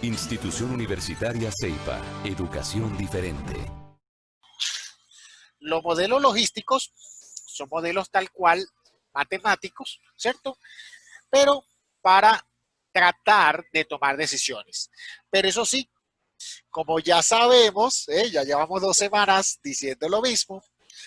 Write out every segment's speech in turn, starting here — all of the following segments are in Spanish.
Institución Universitaria Ceiba, educación diferente. Los modelos logísticos son modelos tal cual matemáticos, ¿cierto? Pero para tratar de tomar decisiones. Pero eso sí, como ya sabemos, ya llevamos 2 semanas diciendo lo mismo,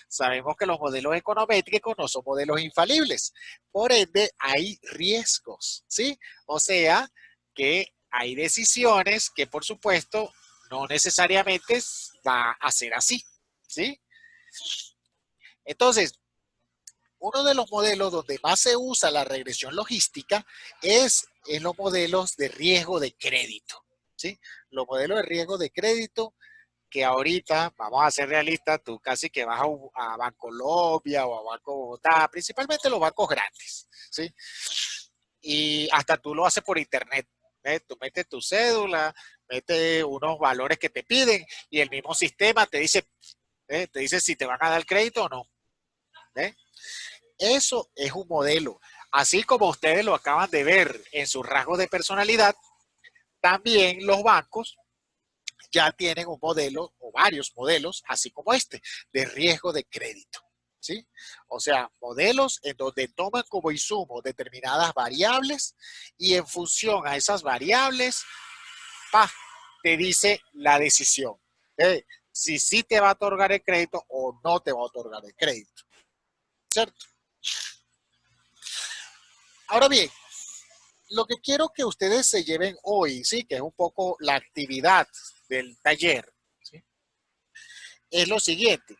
sabemos que los modelos econométricos no son modelos infalibles. Por ende, hay riesgos, ¿sí? O sea, que hay decisiones que, por supuesto, no necesariamente va a ser así, ¿sí? Entonces, uno de los modelos donde más se usa la regresión logística es en los modelos de riesgo de crédito, ¿sí? Los modelos de riesgo de crédito que ahorita, vamos a ser realistas, tú casi que vas a Bancolombia o a Banco Bogotá, principalmente los bancos grandes, ¿sí? Y hasta tú lo haces por internet, ¿eh? Tú metes tu cédula, metes unos valores que te piden y el mismo sistema te dice si te van a dar crédito o no, ¿eh? Eso es un modelo. Así como ustedes lo acaban de ver en sus rasgos de personalidad, también los bancos ya tienen un modelo o varios modelos, así como este, de riesgo de crédito. ¿Sí? O sea, modelos en donde toman como insumo determinadas variables y en función a esas variables, ¡pah!, te dice la decisión. Si sí te va a otorgar el crédito o no te va a otorgar el crédito. ¿Cierto? Ahora bien, lo que quiero que ustedes se lleven hoy, ¿sí?, que es un poco la actividad del taller, ¿sí?, es lo siguiente.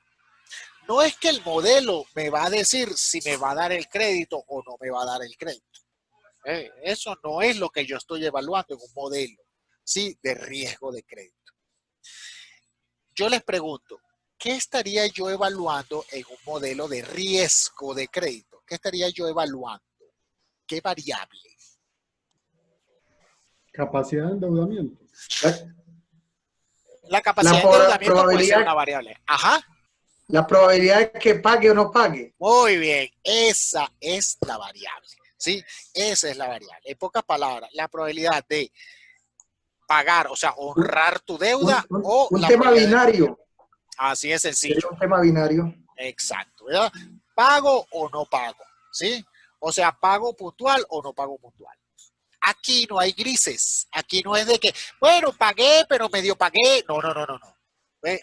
No es que el modelo me va a decir si me va a dar el crédito o no me va a dar el crédito. Eso no es lo que yo estoy evaluando en un modelo, ¿sí?, de riesgo de crédito. Yo les pregunto, ¿qué estaría yo evaluando en un modelo de riesgo de crédito? ¿Qué estaría yo evaluando? ¿Qué variable? Capacidad de endeudamiento. La capacidad de endeudamiento puede ser una variable. Ajá. La probabilidad de que pague o no pague. Muy bien, esa es la variable, ¿sí? Esa es la variable. En pocas palabras, la probabilidad de pagar, o sea, honrar tu deuda o un la tema binario. Así es sencillo. Sería un tema binario. Exacto, ¿verdad? ¿Pago o no pago? ¿Sí? O sea, ¿pago puntual o no pago puntual? Aquí no hay grises. Aquí no es de que, bueno, pagué, pero medio pagué. No, no, no, no, no.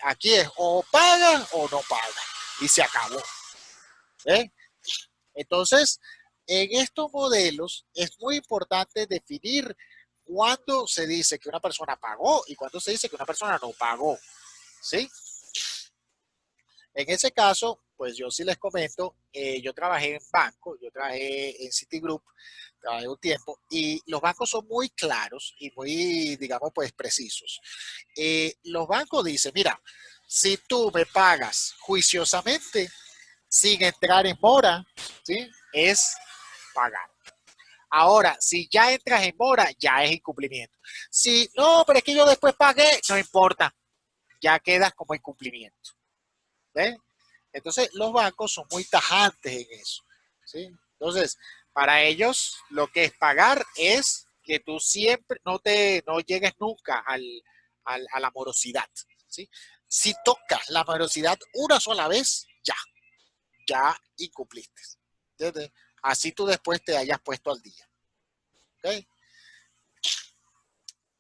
Aquí es o paga o no paga. Y se acabó. ¿Ve? Entonces, en estos modelos es muy importante definir cuándo se dice que una persona pagó y cuándo se dice que una persona no pagó. ¿Sí? En ese caso, pues yo sí les comento, yo trabajé en banco, yo trabajé en Citigroup, trabajé un tiempo, y los bancos son muy claros y muy, digamos, pues precisos. Los bancos dicen, mira, si tú me pagas juiciosamente, sin entrar en mora, ¿sí?, es pagar. Ahora, si ya entras en mora, ya es incumplimiento. Si no, pero es que yo después pagué, no importa, ya quedas como incumplimiento. ¿Ves? Entonces, los bancos son muy tajantes en eso, ¿sí? Entonces, para ellos, lo que es pagar es que tú siempre no llegues nunca a la morosidad, ¿sí? Si tocas la morosidad una sola vez, ya incumpliste. ¿Entiendes? Así tú después te hayas puesto al día. ¿Ok?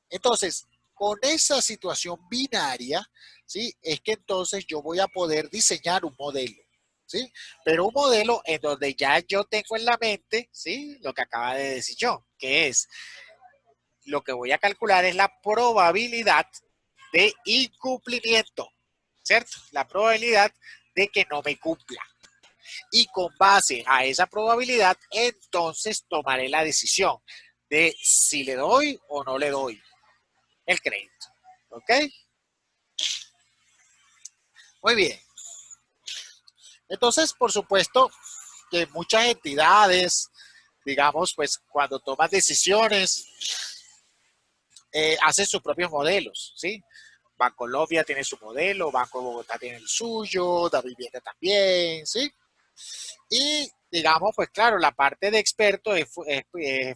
Entonces, con esa situación binaria, ¿sí?, es que entonces yo voy a poder diseñar un modelo, ¿sí? Pero un modelo en donde ya yo tengo en la mente, ¿sí?, lo que acaba de decir yo, que es lo que voy a calcular es la probabilidad de incumplimiento, ¿cierto? La probabilidad de que no me cumpla. Y con base a esa probabilidad, entonces tomaré la decisión de si le doy o no le doy el crédito. ¿Ok? Muy bien. Entonces, por supuesto que muchas entidades, digamos, pues cuando toman decisiones, hacen sus propios modelos, ¿sí? Bancolombia tiene su modelo, Banco de Bogotá tiene el suyo, Davivienda también, ¿sí? Y digamos, pues claro, la parte de experto es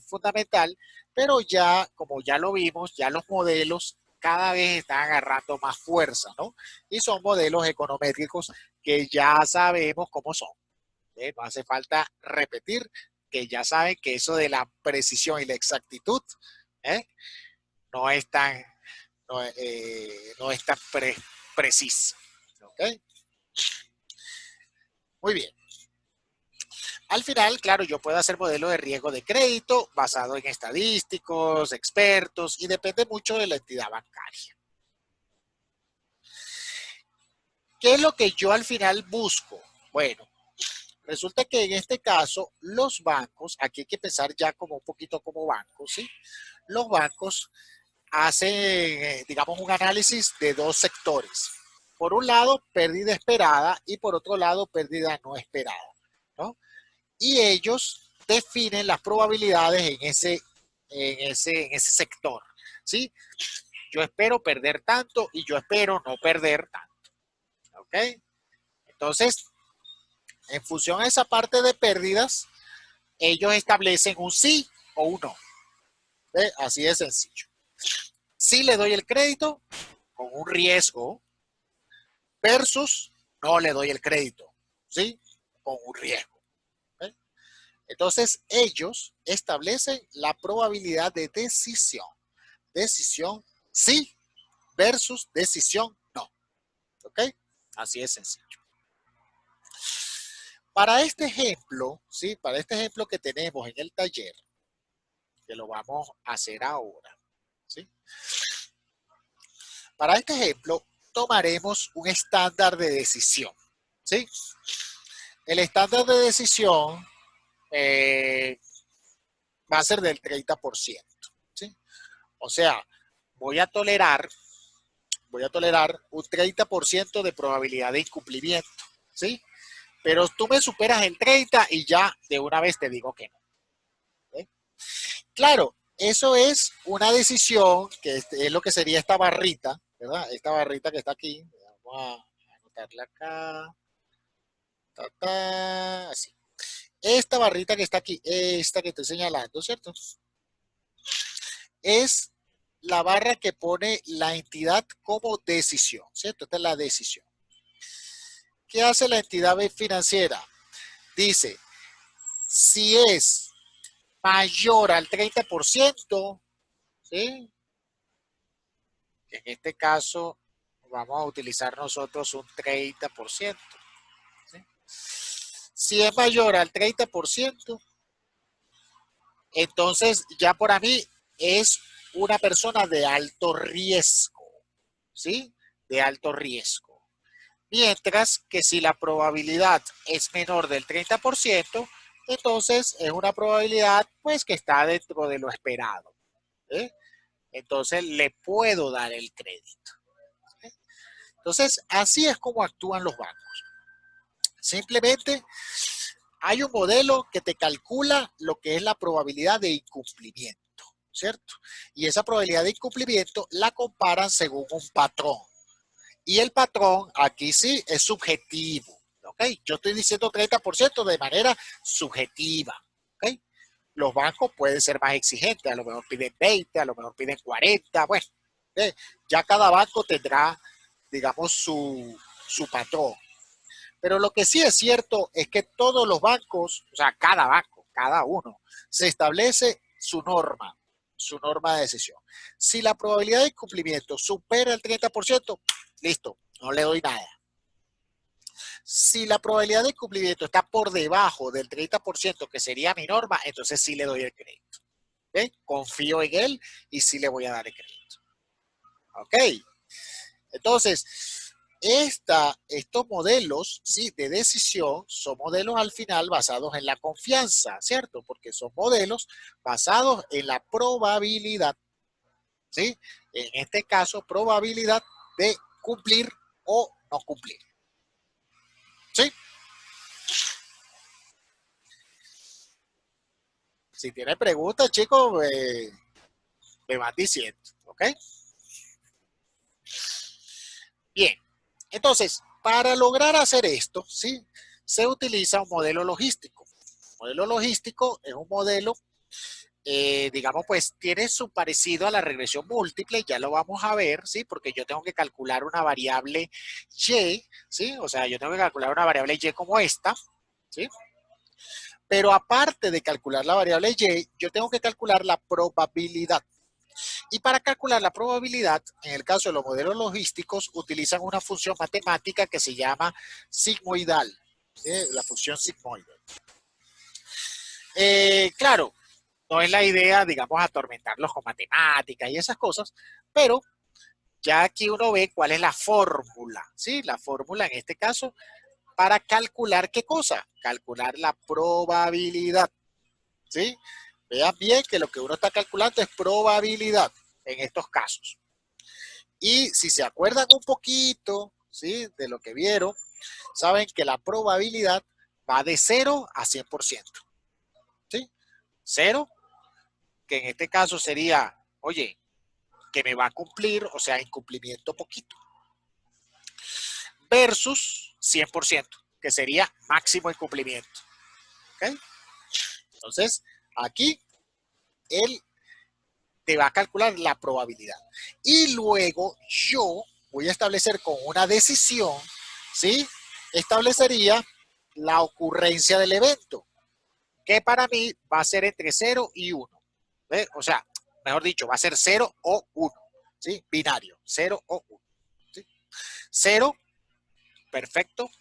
fundamental, Pero ya, como ya lo vimos, ya los modelos cada vez están agarrando más fuerza, ¿no? Y son modelos econométricos que ya sabemos cómo son. No hace falta repetir que ya saben que eso de la precisión y la exactitud ¿eh? no es tan, no es tan preciso. ¿Okay? Muy bien. Al final, claro, yo puedo hacer modelos de riesgo de crédito basado en estadísticos, expertos, y depende mucho de la entidad bancaria. ¿Qué es lo que yo al final busco? Bueno, resulta que en este caso los bancos, aquí hay que pensar ya como un poquito como bancos, ¿sí? Los bancos hacen, digamos, un análisis de dos sectores. Por un lado, pérdida esperada y por otro lado, pérdida no esperada, ¿no? Y ellos definen las probabilidades en ese sector, ¿sí? Yo espero perder tanto y yo espero no perder tanto, ¿ok? Entonces, en función a esa parte de pérdidas, ellos establecen un sí o un no. ¿Ve? Así de sencillo. Sí le doy el crédito con un riesgo versus no le doy el crédito, ¿sí? Con un riesgo. ¿Ve? Entonces, ellos establecen la probabilidad de decisión. Decisión sí versus decisión no. ¿Ok? Así de sencillo. Para este ejemplo, ¿sí? Para este ejemplo que tenemos en el taller, que lo vamos a hacer ahora, ¿sí? Para este ejemplo, tomaremos un estándar de decisión, ¿sí? El estándar de decisión va a ser del 30%, ¿sí? O sea, voy a tolerar un 30% de probabilidad de incumplimiento, ¿sí? Pero tú me superas el 30 y ya de una vez te digo que no. ¿Sí? Claro, eso es una decisión que es lo que sería esta barrita, ¿verdad? Esta barrita que está aquí. Vamos a anotarla acá. Así. Esta barrita que está aquí, esta que estoy señalando, ¿cierto? Es la barra que pone la entidad como decisión, ¿cierto? Esta es la decisión. ¿Qué hace la entidad financiera? Dice, si es mayor al 30%, ¿sí? En este caso, vamos a utilizar nosotros un 30%. ¿Sí? Si es mayor al 30%, entonces ya para mí es una persona de alto riesgo, ¿sí? De alto riesgo. Mientras que si la probabilidad es menor del 30%, entonces es una probabilidad pues que está dentro de lo esperado. ¿Eh? Entonces le puedo dar el crédito. ¿Eh? Entonces así es como actúan los bancos. Simplemente hay un modelo que te calcula lo que es la probabilidad de incumplimiento, ¿cierto? Y esa probabilidad de incumplimiento la comparan según un patrón. Y el patrón aquí sí es subjetivo, ¿ok? Yo estoy diciendo 30% de manera subjetiva, ¿ok? Los bancos pueden ser más exigentes, a lo mejor piden 20, a lo mejor piden 40, bueno, ¿okay? Ya cada banco tendrá, digamos, su patrón. Pero lo que sí es cierto es que todos los bancos, o sea, cada banco, cada uno, se establece su norma de decisión. Si la probabilidad de incumplimiento supera el 30%, listo, no le doy nada. Si la probabilidad de incumplimiento está por debajo del 30%, que sería mi norma, entonces sí le doy el crédito. ¿Ven? Confío en él y sí le voy a dar el crédito. ¿Ok? Entonces, estos modelos, ¿sí? De decisión son modelos al final basados en la confianza, ¿cierto? Porque son modelos basados en la probabilidad, ¿sí? En este caso, probabilidad de cumplir o no cumplir. ¿Sí? Si tienen preguntas, chicos, me van diciendo, ¿ok? Bien, entonces, para lograr hacer esto, ¿sí? Se utiliza un modelo logístico. Un modelo logístico es un modelo digamos, pues tiene su parecido a la regresión múltiple, ya lo vamos a ver, ¿sí? Porque yo tengo que calcular una variable y, ¿sí? O sea, yo tengo que calcular una variable y como esta, ¿sí? Pero aparte de calcular la variable y, yo tengo que calcular la probabilidad. Y para calcular la probabilidad, en el caso de los modelos logísticos, utilizan una función matemática que se llama sigmoidal, la función sigmoidal. Claro, no es la idea, digamos, atormentarlos con matemáticas y esas cosas, pero ya aquí uno ve cuál es la fórmula, ¿sí? La fórmula en este caso para calcular ¿qué cosa? Calcular la probabilidad, ¿sí? Vean bien que lo que uno está calculando es probabilidad en estos casos. Y si se acuerdan un poquito, ¿sí? De lo que vieron, saben que la probabilidad va de 0 a 100%, ¿sí? 0, que en este caso sería, oye, que me va a cumplir, o sea, incumplimiento poquito, versus 100%, que sería máximo incumplimiento. ¿Ok? Entonces, aquí él te va a calcular la probabilidad. Y luego yo voy a establecer con una decisión, ¿sí? Establecería la ocurrencia del evento, que para mí va a ser entre 0 y 1. ¿Ve? O sea, mejor dicho, va a ser 0 o 1, ¿sí? Binario, 0 o 1. ¿Sí? 0, perfecto,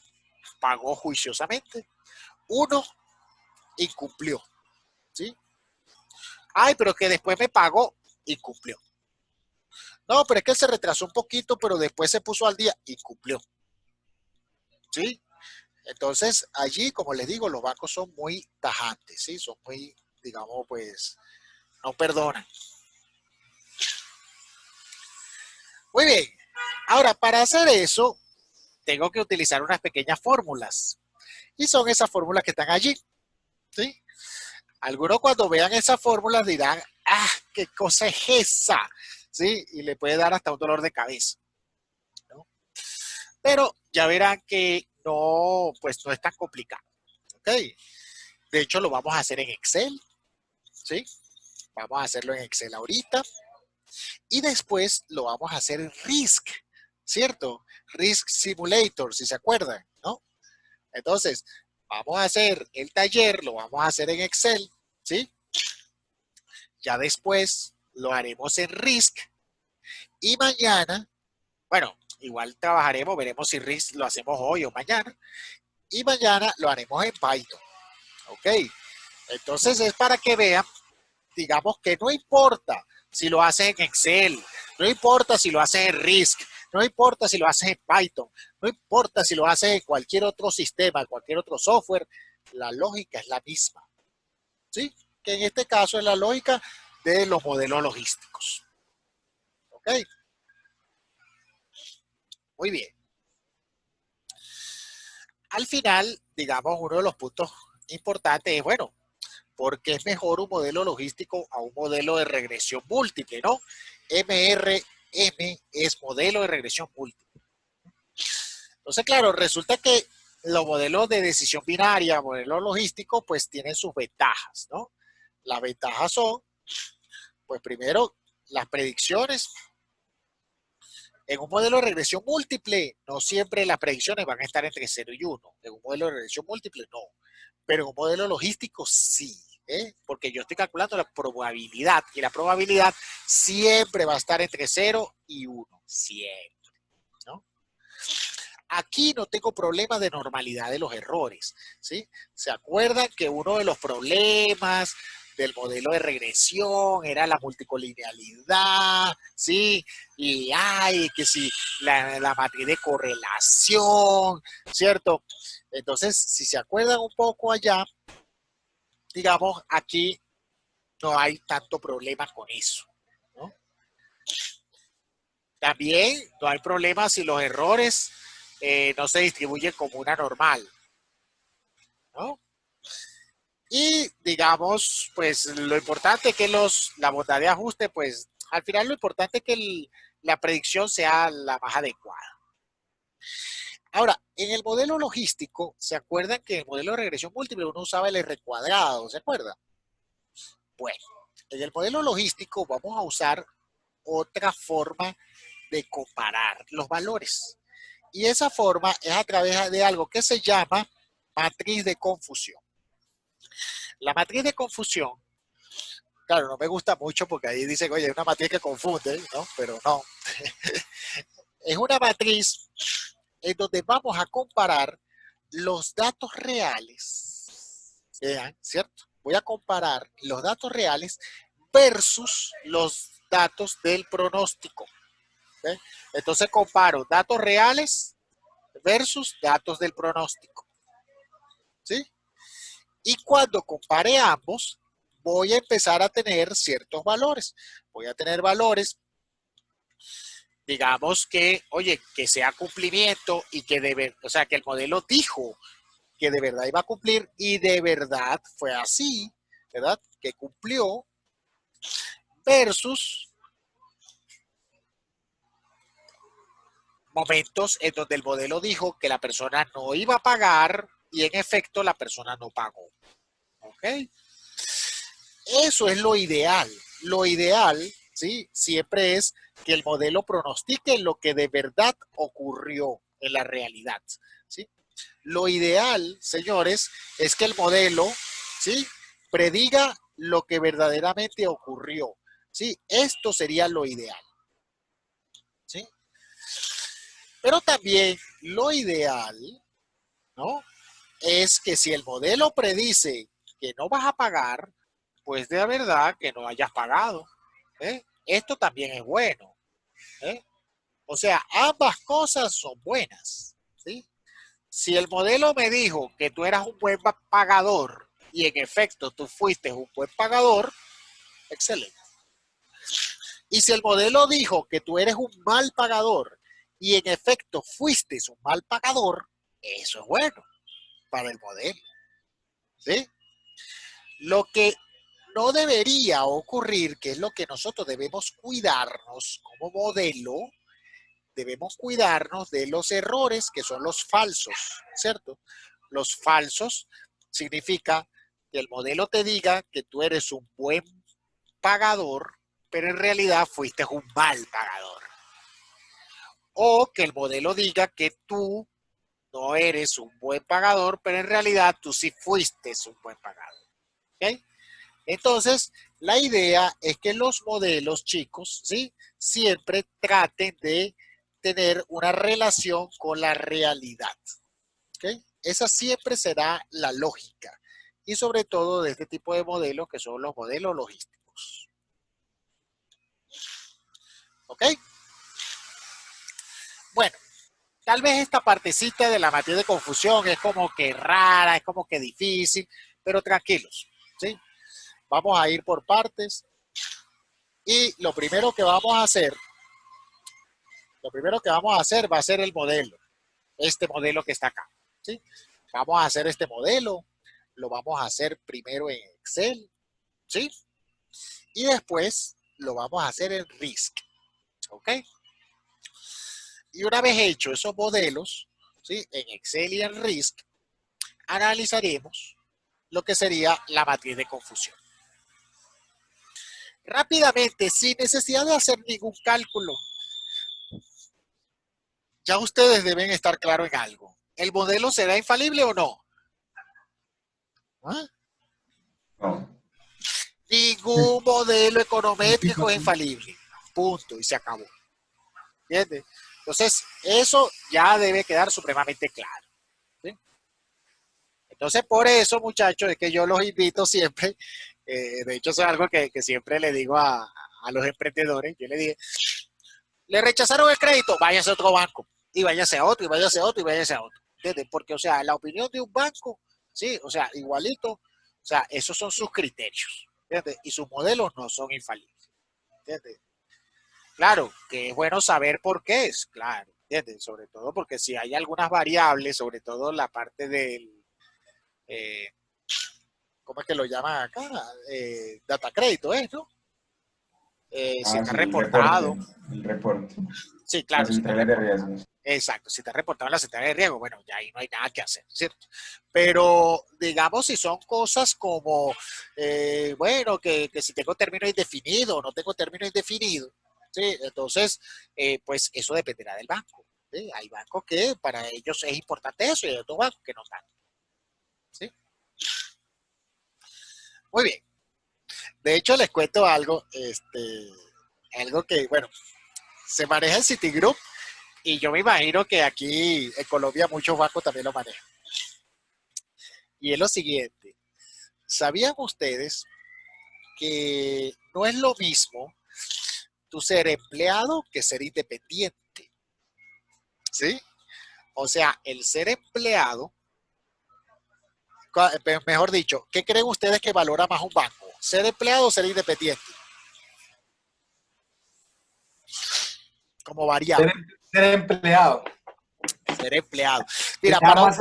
pagó juiciosamente. 1, incumplió, ¿sí? Ay, pero que después me pagó, incumplió. No, pero es que él se retrasó un poquito, pero después se puso al día y cumplió. ¿Sí? Entonces, allí, como les digo, los bancos son muy tajantes, ¿sí? Son muy, digamos, pues, no perdonan. Muy bien. Ahora, para hacer eso, tengo que utilizar unas pequeñas fórmulas. Y son esas fórmulas que están allí, ¿sí? Algunos cuando vean esas fórmulas dirán, ah, ¿qué cosa es esa? ¿Sí? Y le puede dar hasta un dolor de cabeza, ¿no? Pero ya verán que no, pues no es tan complicado. ¿Ok? De hecho, lo vamos a hacer en Excel, ¿sí? Vamos a hacerlo en Excel ahorita. Y después lo vamos a hacer en RISC, ¿cierto? RISC Simulator, si se acuerdan, ¿no? Entonces, vamos a hacer el taller, lo vamos a hacer en Excel, ¿sí? Ya después lo haremos en RISC. Y mañana, bueno, igual trabajaremos, veremos si RISC lo hacemos hoy o mañana. Y mañana lo haremos en Python. ¿Ok? Entonces es para que vean, digamos que no importa si lo haces en Excel, no importa si lo haces en RISC, no importa si lo haces en Python, no importa si lo haces en cualquier otro sistema, cualquier otro software, la lógica es la misma. ¿Sí? Que en este caso es la lógica de los modelos logísticos. ¿Ok? Muy bien. Al final, digamos, uno de los puntos importantes es, bueno, ¿por qué es mejor un modelo logístico a un modelo de regresión múltiple, no? MRM es modelo de regresión múltiple. Entonces, claro, resulta que los modelos de decisión binaria, modelos logísticos, pues tienen sus ventajas, ¿no? Las ventajas son, pues primero, las predicciones. En un modelo de regresión múltiple, no siempre las predicciones van a estar entre 0 y 1. En un modelo de regresión múltiple, no. Pero en un modelo logístico, sí. Porque yo estoy calculando la probabilidad y la probabilidad siempre va a estar entre 0 y 1. Siempre. ¿No? Aquí no tengo problemas de normalidad de los errores, ¿sí? ¿Se acuerdan que uno de los problemas del modelo de regresión era la multicolinealidad, ¿sí? Y hay que si la matriz de correlación, ¿cierto? Entonces, si se acuerdan un poco allá, digamos, aquí no hay tanto problema con eso, ¿no? También no hay problema si los errores no se distribuyen como una normal, ¿no? Y digamos, pues lo importante es que la bondad de ajuste, pues al final lo importante es que la predicción sea la más adecuada. Ahora, en el modelo logístico, ¿se acuerdan que en el modelo de regresión múltiple uno usaba el R cuadrado? ¿Se acuerdan? Bueno, En el modelo logístico vamos a usar otra forma de comparar los valores. Y esa forma es a través de algo que se llama matriz de confusión. La matriz de confusión, claro, no me gusta mucho porque ahí dicen, oye, es una matriz que confunde, ¿no? Pero no. Es una matriz en donde vamos a comparar los datos reales. Vean, ¿cierto? Voy a comparar los datos reales versus los datos del pronóstico. ¿Ve? Entonces comparo datos reales versus datos del pronóstico. ¿Sí? Y cuando compare ambos, voy a empezar a tener ciertos valores. Voy a tener valores, digamos que, oye, que sea cumplimiento y que o sea, que el modelo dijo que de verdad iba a cumplir y de verdad fue así, ¿verdad? Que cumplió versus momentos en donde el modelo dijo que la persona no iba a pagar y en efecto la persona no pagó. ¿Ok? Eso es lo ideal. Lo ideal, ¿sí? Siempre es que el modelo pronostique lo que de verdad ocurrió en la realidad, ¿sí? Lo ideal, señores, es que el modelo, ¿sí? Prediga lo que verdaderamente ocurrió, ¿sí? Esto sería lo ideal, ¿sí? Pero también lo ideal, ¿no? Es que si el modelo predice que no vas a pagar, pues de verdad que no hayas pagado. ¿Eh? Esto también es bueno. ¿Eh? O sea, ambas cosas son buenas. ¿Sí? Si el modelo me dijo que tú eras un buen pagador y en efecto tú fuiste un buen pagador, excelente. Y si el modelo dijo que tú eres un mal pagador y en efecto fuiste un mal pagador, eso es bueno para el modelo. ¿Sí? Lo que no debería ocurrir, que es lo que nosotros debemos cuidarnos como modelo, debemos cuidarnos de los errores que son los falsos, ¿cierto? Los falsos significa que el modelo te diga que tú eres un buen pagador, pero en realidad fuiste un mal pagador. O que el modelo diga que tú no eres un buen pagador, pero en realidad tú sí fuiste un buen pagador. ¿Ok? Entonces, la idea es que los modelos, chicos, ¿sí? Siempre traten de tener una relación con la realidad. ¿Ok? Esa siempre será la lógica. Y sobre todo de este tipo de modelos que son los modelos logísticos. ¿Ok? Bueno, tal vez esta partecita de la matriz de confusión es como que rara, es como que difícil, pero tranquilos, ¿sí? Vamos a ir por partes. Y lo primero que vamos a hacer va a ser el modelo, este modelo que está acá, ¿sí? Vamos a hacer este modelo, lo vamos a hacer primero en Excel, ¿sí? Y después lo vamos a hacer en RISC, ¿ok? Y una vez hecho esos modelos, ¿sí? En Excel y en RISC, analizaremos lo que sería la matriz de confusión. Rápidamente, sin necesidad de hacer ningún cálculo, ya ustedes deben estar claros en algo. ¿El modelo será infalible o no? ¿Ah? No. Ningún modelo econométrico es infalible. Punto. Y se acabó. ¿Entiendes? Entonces, eso ya debe quedar supremamente claro. ¿Sí? Entonces, por eso, muchachos, es que yo los invito siempre, de hecho, eso es algo que siempre le digo a los emprendedores. Yo le dije, le rechazaron el crédito, váyase a otro banco. Y váyase a otro, y váyase a otro, y váyase a otro. ¿Entiendes? Porque, o sea, la opinión de un banco, sí, o sea, igualito, o sea, esos son sus criterios. ¿Entiendes? Y sus modelos no son infalibles. ¿Entiendes? Claro, que es bueno saber por qué es, claro, ¿entiendes? Sobre todo porque si hay algunas variables, sobre todo la parte del, eh, ¿cómo es que lo llaman acá? Data crédito, ¿no? si está Sí, reportado. el reporte. Sí, claro, Las si está centrales de reportado. riesgos. Exacto, si está reportado en la central de riesgo, bueno, ya ahí no hay nada que hacer, ¿cierto? Pero digamos, si son cosas como, bueno, que si tengo término indefinido o no tengo término indefinido, ¿sí? Entonces, pues eso dependerá del banco. ¿Sí? Hay bancos que para ellos es importante eso y hay otros bancos que no tanto. ¿Sí? Muy bien. De hecho, les cuento algo, algo que, bueno, se maneja en Citigroup y yo me imagino que aquí en Colombia muchos bancos también lo manejan. Y es lo siguiente. ¿Sabían ustedes que no es lo mismo tú ser empleado que ser independiente? ¿Sí? O sea, el ser empleado, mejor dicho, ¿qué creen ustedes que valora más un banco? ¿Ser empleado o ser independiente? Como Ser, variable. ser empleado. Ser empleado. Le Mira, da más,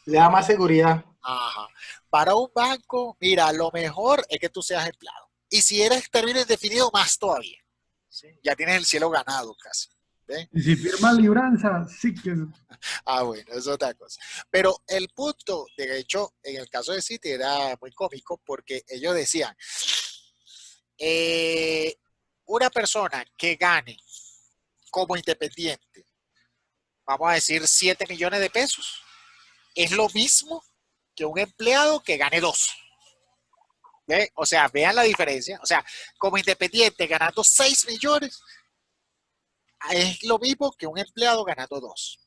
le da más seguridad. ajá, para un banco, mira, lo mejor es que tú seas empleado. Y si eres término indefinido, más todavía. ¿Sí? Ya tienes el cielo ganado casi. ¿Ve? Y si firma libranza, sí que Ah, bueno, eso es otra cosa. Pero el punto, de hecho, en el caso de Citi era muy cómico porque ellos decían, eh, una persona que gane como independiente, vamos a decir 7 millones de pesos, es lo mismo que un empleado que gane 2. ¿Ve? O sea, vean la diferencia. O sea, como independiente ganando 6 millones, es lo mismo que un empleado ganando 2.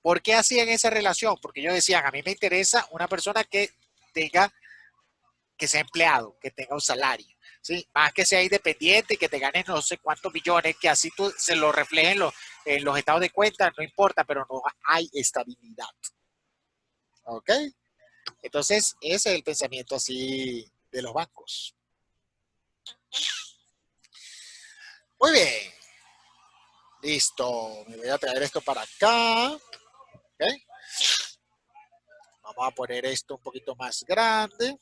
¿Por qué hacían esa relación? Porque ellos decían, a mí me interesa una persona que tenga, que sea empleado, que tenga un salario, ¿sí? Más que sea independiente, que te ganes no sé cuántos millones, que así tú, se lo reflejen en los estados de cuenta, no importa, pero no hay estabilidad. ¿Ok? Entonces, ese es el pensamiento así de los bancos. Muy bien. Listo. Me voy a traer esto para acá. ¿Ok? Vamos a poner esto un poquito más grande.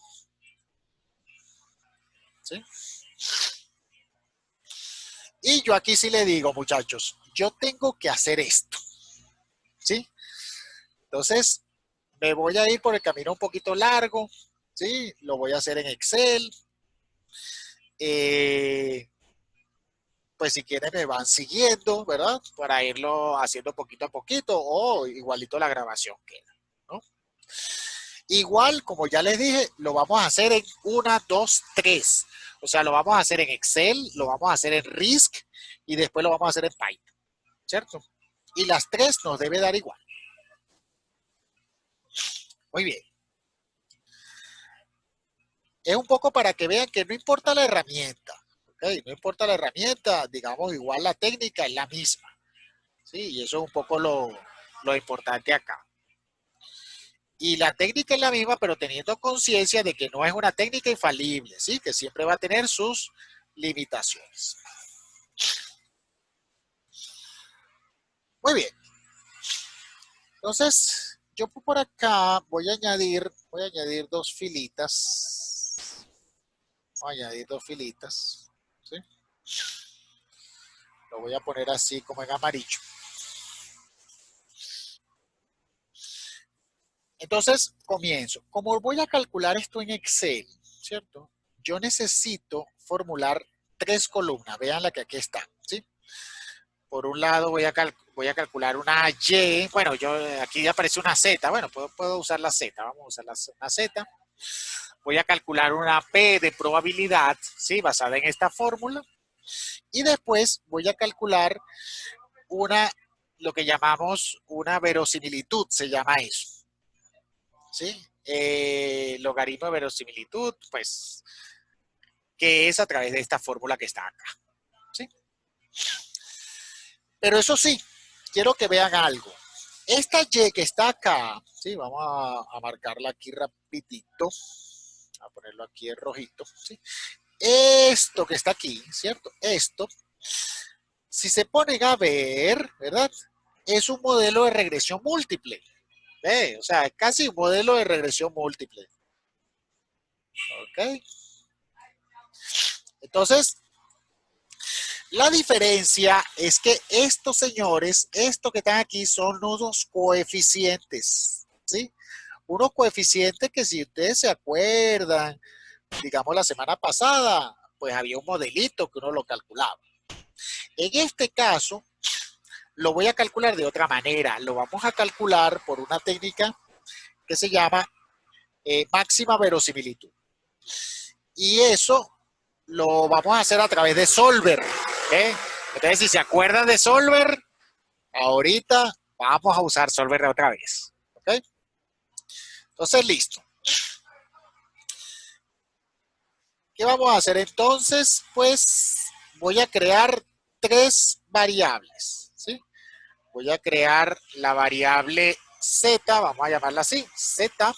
¿Sí? Y yo aquí sí le digo, muchachos, yo tengo que hacer esto. ¿Sí? Entonces, me voy a ir por el camino un poquito largo. ¿Sí? Lo voy a hacer en Excel. Eh, pues si quieren me van siguiendo, ¿verdad? Para irlo haciendo poquito a poquito o igualito la grabación queda, ¿no? Igual, como ya les dije, lo vamos a hacer en 1, 2, 3. O sea, lo vamos a hacer en Excel, lo vamos a hacer en Risk y después lo vamos a hacer en Python, ¿cierto? Y las 3 nos debe dar igual. Muy bien. Es un poco para que vean que no importa la herramienta, ¿ok? No importa la herramienta, digamos, igual la técnica es la misma, ¿sí? Y eso es un poco lo importante acá. Y la técnica es la misma, pero teniendo conciencia de que no es una técnica infalible, ¿sí? Que siempre va a tener sus limitaciones. Muy bien. Entonces, yo por acá voy a añadir dos filitas. Voy a añadir dos filitas, ¿sí? Lo voy a poner así como en amarillo. Entonces, comienzo. Como voy a calcular esto en Excel, ¿cierto? Yo necesito formular 3 columnas. Vean la que aquí está, ¿sí? Por un lado voy a calcular una Y. Bueno, aquí ya aparece una Z. Bueno, puedo usar la Z. Vamos a usar una Z. Voy a calcular una P de probabilidad, ¿sí? Basada en esta fórmula. Y después voy a calcular lo que llamamos una verosimilitud, se llama eso. ¿Sí? Logaritmo de verosimilitud, pues, que es a través de esta fórmula que está acá. ¿Sí? Pero eso sí, quiero que vean algo. Esta Y que está acá, ¿sí? Vamos a marcarla aquí rapidito. A ponerlo aquí en rojito, ¿sí? Esto que está aquí, ¿cierto? Esto, si se ponen a ver, ¿verdad? Es un modelo de regresión múltiple. O sea, es casi un modelo de regresión múltiple. ¿Ok? Entonces, La diferencia es que estos señores, estos que están aquí, son unos coeficientes, ¿sí? Unos coeficientes que si ustedes se acuerdan, digamos la semana pasada, pues había un modelito que uno lo calculaba. En este caso, lo voy a calcular de otra manera. Lo vamos a calcular por una técnica que se llama máxima verosimilitud. Y eso lo vamos a hacer a través de Solver. Entonces, si se acuerdan de Solver, ahorita vamos a usar Solver otra vez. ¿Okay? Entonces, listo. ¿Qué vamos a hacer entonces? Pues voy a crear 3 variables. ¿Sí? Voy a crear la variable Z, vamos a llamarla así, Z.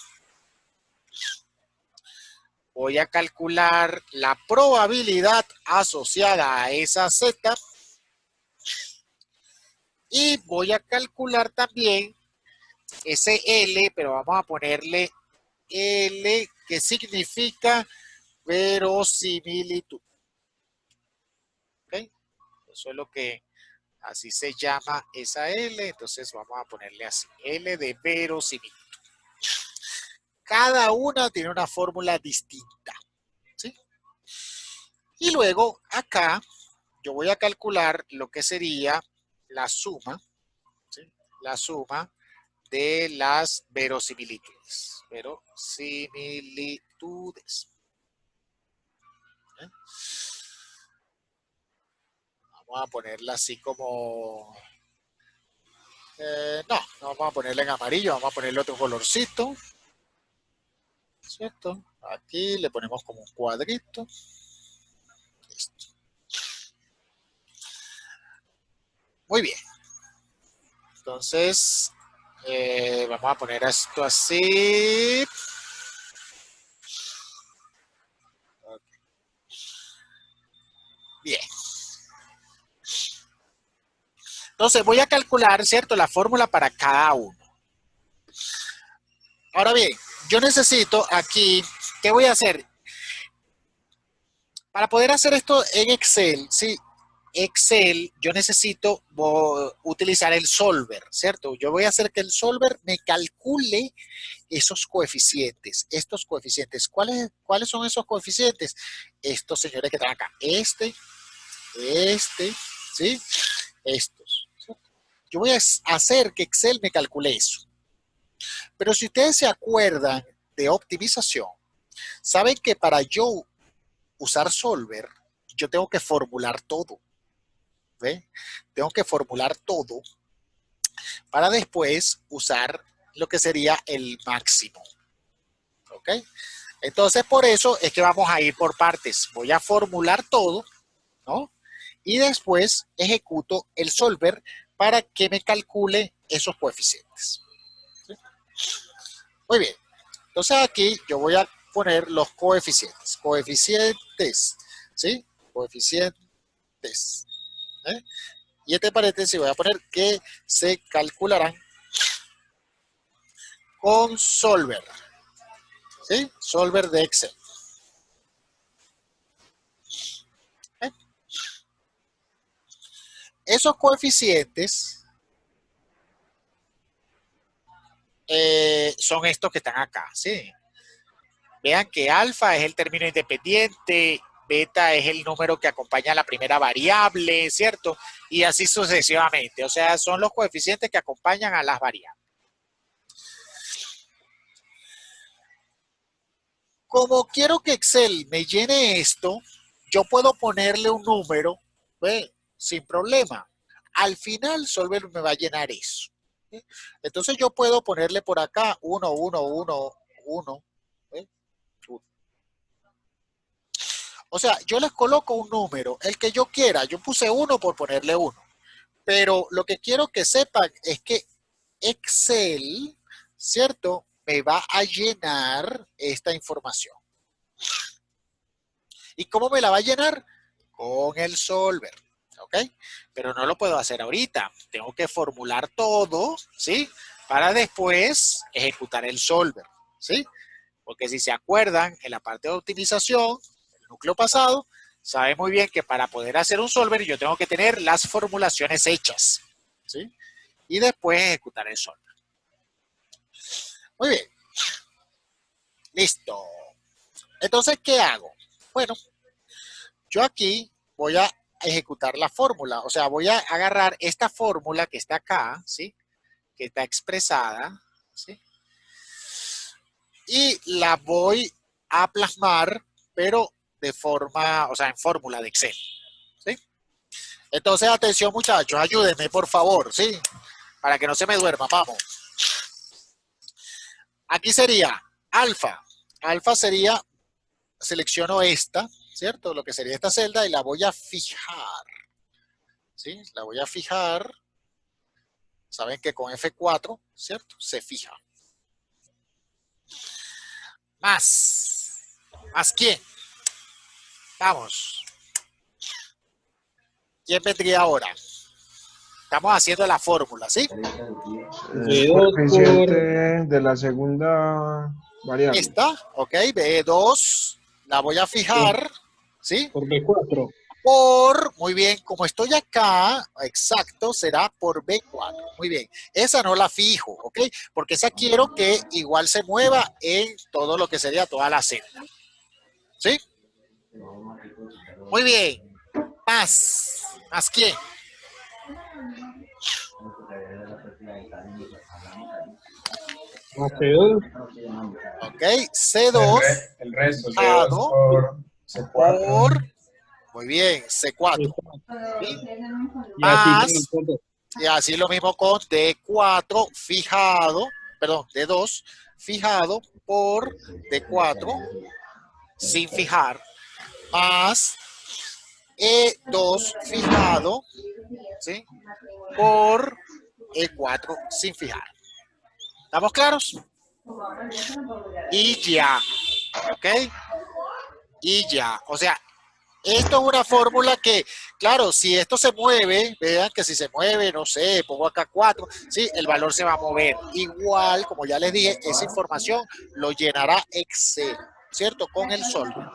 Voy a calcular la probabilidad asociada a esa Z. Y voy a calcular también ese L, pero vamos a ponerle L, que significa verosimilitud. ¿Okay? Eso es lo que así se llama esa L, entonces vamos a ponerle así, L de verosimilitud. Cada una tiene una fórmula distinta, ¿sí? Y luego acá yo voy a calcular lo que sería la suma, ¿sí? La suma de las verosimilitudes. Verosimilitudes. ¿Eh? Vamos a ponerla así como... no vamos a ponerla en amarillo, vamos a ponerle otro colorcito. ¿Cierto? Aquí le ponemos como un cuadrito. Listo. Muy bien. Entonces, vamos a poner esto así. Okay. Bien. Entonces, voy a calcular, ¿cierto? La fórmula para cada uno. Ahora bien, yo necesito aquí, ¿qué voy a hacer? Para poder hacer esto en Excel, ¿sí? Excel, yo necesito utilizar el solver, ¿cierto? Yo voy a hacer que el solver me calcule esos coeficientes, estos coeficientes. ¿Cuáles son esos coeficientes? Estos señores que están acá. Este, ¿sí? Estos. Yo voy a hacer que Excel me calcule eso. Pero si ustedes se acuerdan de optimización, saben que para yo usar solver, yo tengo que formular todo. ¿Ve? Tengo que formular todo para después usar lo que sería el máximo. ¿Ok? Entonces, por eso es que vamos a ir por partes. Voy a formular todo, ¿no? Y después ejecuto el solver para que me calcule esos coeficientes. ¿Sí? Muy bien. Entonces, aquí yo voy a poner los coeficientes. Coeficientes, ¿sí? Coeficientes. ¿Eh? Y este paréntesis voy a poner que se calcularán con Solver. ¿Sí? Solver de Excel. ¿Eh? Esos coeficientes son estos que están acá. ¿Sí? Vean que alfa es el término independiente, beta es el número que acompaña a la primera variable, ¿cierto? Y así sucesivamente. O sea, son los coeficientes que acompañan a las variables. Como quiero que Excel me llene esto, yo puedo ponerle un número, ¿ve? Sin problema. Al final, Solver me va a llenar eso. ¿Sí? Entonces yo puedo ponerle por acá 1, 1, 1, 1. ¿Ve? O sea, yo les coloco un número, el que yo quiera. Yo puse 1 por ponerle 1. Pero lo que quiero que sepan es que Excel, ¿cierto? Me va a llenar esta información. ¿Y cómo me la va a llenar? Con el solver, ¿ok? Pero no lo puedo hacer ahorita. Tengo que formular todo, ¿sí? Para después ejecutar el solver, ¿sí? Porque si se acuerdan, en la parte de optimización, el núcleo pasado, sabe muy bien que para poder hacer un solver yo tengo que tener las formulaciones hechas, ¿sí? Y después ejecutar el solver. Muy bien. Listo. Entonces, ¿qué hago? Bueno, yo aquí voy a ejecutar la fórmula, o sea, voy a agarrar esta fórmula que está acá, ¿sí? Que está expresada, ¿sí? Y la voy a plasmar, pero de forma, o sea, en fórmula de Excel, ¿sí? Entonces, atención muchachos, ayúdenme por favor, ¿sí? Para que no se me duerma, vamos. Aquí sería alfa. Alfa sería, selecciono esta, ¿cierto? Lo que sería esta celda y la voy a fijar, ¿sí? La voy a fijar. Saben que con F4, ¿cierto? Se fija. ¿Más quién? Vamos. ¿Quién vendría ahora? Estamos haciendo la fórmula, ¿sí? Coeficiente de la segunda variable. Esta, ok, B2, la voy a fijar, ¿sí? Por B4. Por, muy bien, como estoy acá, exacto, será por B4. Muy bien, esa no la fijo, ¿ok? Porque esa quiero que igual se mueva en todo lo que sería toda la celda. ¿Sí? Muy bien. ¿Más quién? Más C2. Ok, C2. El resto, fijado C2 por C4. por, muy bien, C4. ¿Sí? Y así Más, con el punto. y así lo mismo con D4 fijado, perdón, D2 fijado por D4 sin fijar, más E2 fijado, ¿sí? Por E4 sin fijar. ¿Estamos claros? Y ya, ¿ok? Y ya, o sea, esto es una fórmula que, claro, si esto se mueve, vean que si se mueve, no sé, pongo acá 4, sí, el valor se va a mover. Igual, como ya les dije, esa información lo llenará Excel, ¿cierto? Con el solver.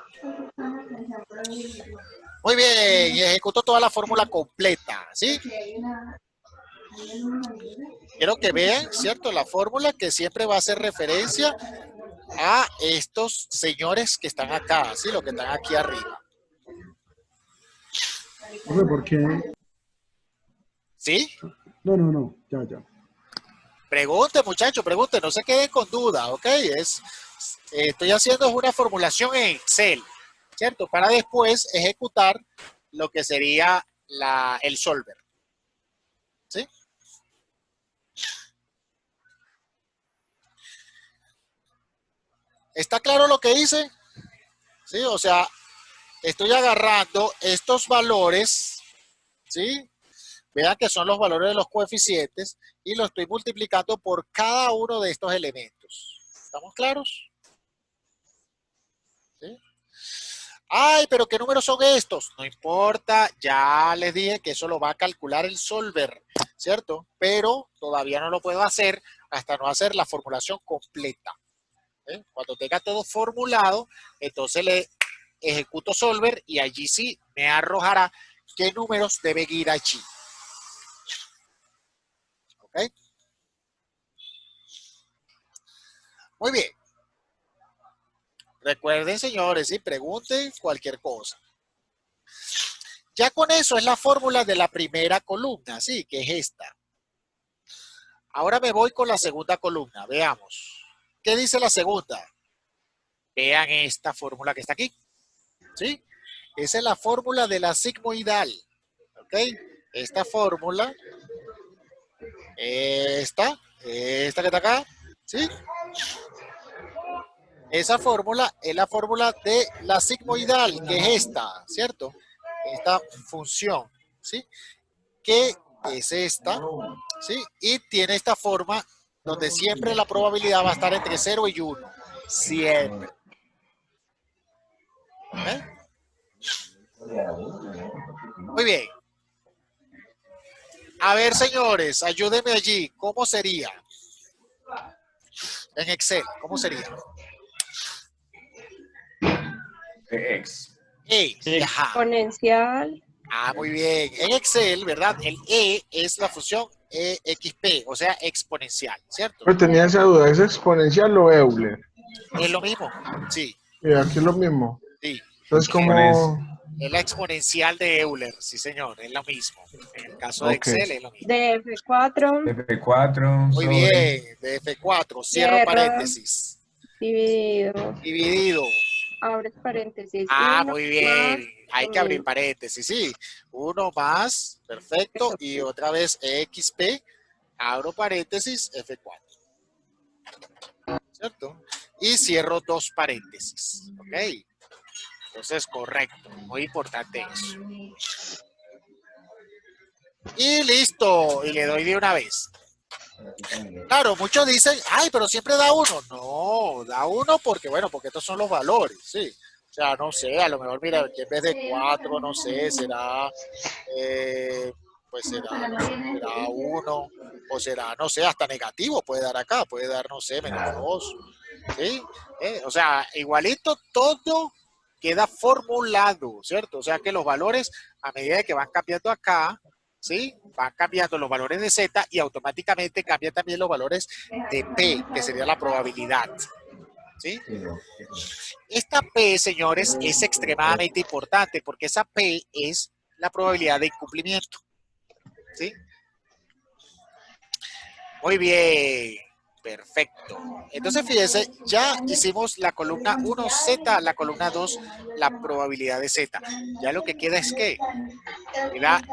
Muy bien, y ejecuto toda la fórmula completa, ¿sí? Quiero que vean, ¿cierto? La fórmula que siempre va a hacer referencia a estos señores que están acá, ¿sí? Los que están aquí arriba. Profe, ¿por qué? ¿Sí? No, ya. Pregunte, muchachos, pregunte, no se queden con duda, ¿ok? Estoy haciendo una formulación en Excel, ¿cierto? Para después ejecutar lo que sería el solver, ¿sí? ¿Está claro lo que hice? ¿Sí? O sea, estoy agarrando estos valores, ¿sí? Vean que son los valores de los coeficientes y lo estoy multiplicando por cada uno de estos elementos. ¿Estamos claros? ¿Sí? Ay, pero ¿qué números son estos? No importa, ya les dije que eso lo va a calcular el solver, ¿cierto? Pero todavía no lo puedo hacer hasta no hacer la formulación completa. Cuando tenga todo formulado, entonces le ejecuto solver y allí sí me arrojará qué números deben ir allí. ¿Ok? Muy bien. Recuerden, señores, y pregunten cualquier cosa. Ya con eso es la fórmula de la primera columna, ¿sí? Que es esta. Ahora me voy con la segunda columna. Veamos. ¿Qué dice la segunda? Vean esta fórmula que está aquí. ¿Sí? Esa es la fórmula de la sigmoidal. ¿Ok? Esta fórmula. Esta que está acá. ¿Sí? Esa fórmula es la fórmula de la sigmoidal, que es esta, ¿cierto? Esta función, ¿sí? Que es esta, ¿sí? Y tiene esta forma donde siempre la probabilidad va a estar entre 0 y 1. Siempre. ¿Eh? Muy bien. A ver, señores, ayúdenme allí. ¿Cómo sería? En Excel, ¿cómo sería? X. Ajá. Exponencial. Muy bien. En Excel, ¿verdad? El es la función EXP, o sea, exponencial, ¿cierto? Pero tenía esa duda, ¿es exponencial o Euler? Es lo mismo, sí, Y aquí es lo mismo. sí. Entonces, como... Es la exponencial de Euler, sí señor, es lo mismo. En el caso de Ok. Excel es lo mismo. De F4. F4 Muy sobre bien, de F4, cierro Cierra. paréntesis. Dividido. Dividido. Abres paréntesis. 1 Muy más bien. Hay lo que abrir mismo. paréntesis, sí. 1 más, perfecto. Eso. Y otra vez XP, abro paréntesis, F4. ¿Cierto? Y cierro 2 paréntesis. ¿Ok? Entonces, correcto. Muy importante eso. Y listo. Y le doy de una vez. Claro, muchos dicen, ay, pero siempre da 1. No, da 1 porque, bueno, porque estos son los valores, sí. O sea, no sé, a lo mejor, mira, que en vez de 4, no sé, será, pues será 1, o será, no sé, hasta negativo puede dar acá, puede dar, no sé, -2, ¿sí? O sea, igualito todo queda formulado, ¿cierto? O sea, que los valores, a medida de que van cambiando acá, ¿sí? Van cambiando los valores de Z y automáticamente cambian también los valores de P, que sería la probabilidad, ¿sí? Esta P, señores, es extremadamente importante porque esa P es la probabilidad de incumplimiento, ¿sí? Muy bien, perfecto. Entonces, fíjense, ya hicimos la columna 1Z, la columna 2, la probabilidad de Z. Ya lo que queda es que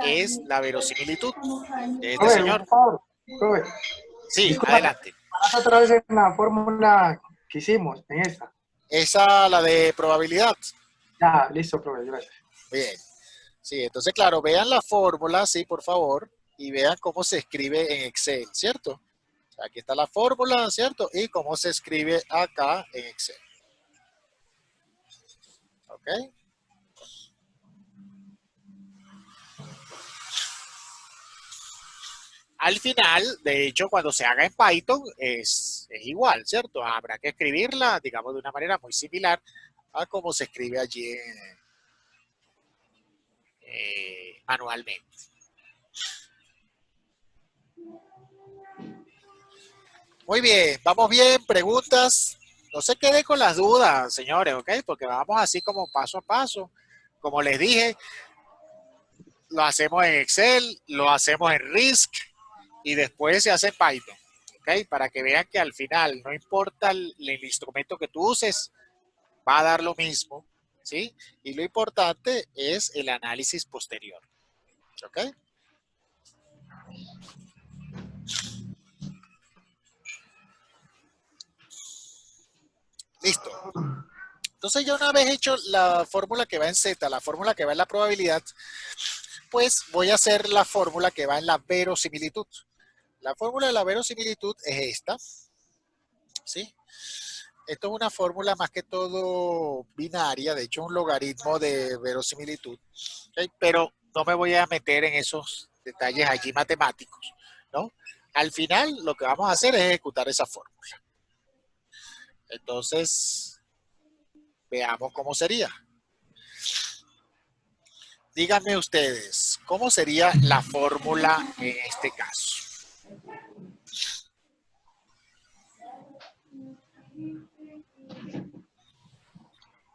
es la verosimilitud de este Profe, un señor. favor, profe. Sí, Disculpa, adelante. pasa otra vez en la fórmula que hicimos, en esta. Esa, la de probabilidad. Ya, listo, profe, gracias. Bien. Sí, entonces, claro, vean la fórmula, sí, por favor, y vean cómo se escribe en Excel, ¿cierto? Aquí está la fórmula, ¿cierto? Y cómo se escribe acá en Excel. ¿Ok? Al final, de hecho, cuando se haga en Python, es igual, ¿cierto? Habrá que escribirla, digamos, de una manera muy similar a cómo se escribe allí manualmente. Muy bien, vamos bien, preguntas. No se quede con las dudas, señores, ¿ok? Porque vamos así como paso a paso. Como les dije, lo hacemos en Excel, lo hacemos en RISC y después se hace en Python, ¿ok? Para que vean que al final, no importa el instrumento que tú uses, va a dar lo mismo, ¿sí? Y lo importante es el análisis posterior, ¿ok? Listo. Entonces, ya una vez hecho la fórmula que va en Z, la fórmula que va en la probabilidad, pues voy a hacer la fórmula que va en la verosimilitud. La fórmula de la verosimilitud es esta, ¿sí? Esto es una fórmula más que todo binaria, de hecho un logaritmo de verosimilitud, ¿okay? Pero no me voy a meter en esos detalles allí matemáticos, ¿no? Al final lo que vamos a hacer es ejecutar esa fórmula. Entonces, veamos cómo sería. Díganme ustedes, ¿cómo sería la fórmula en este caso?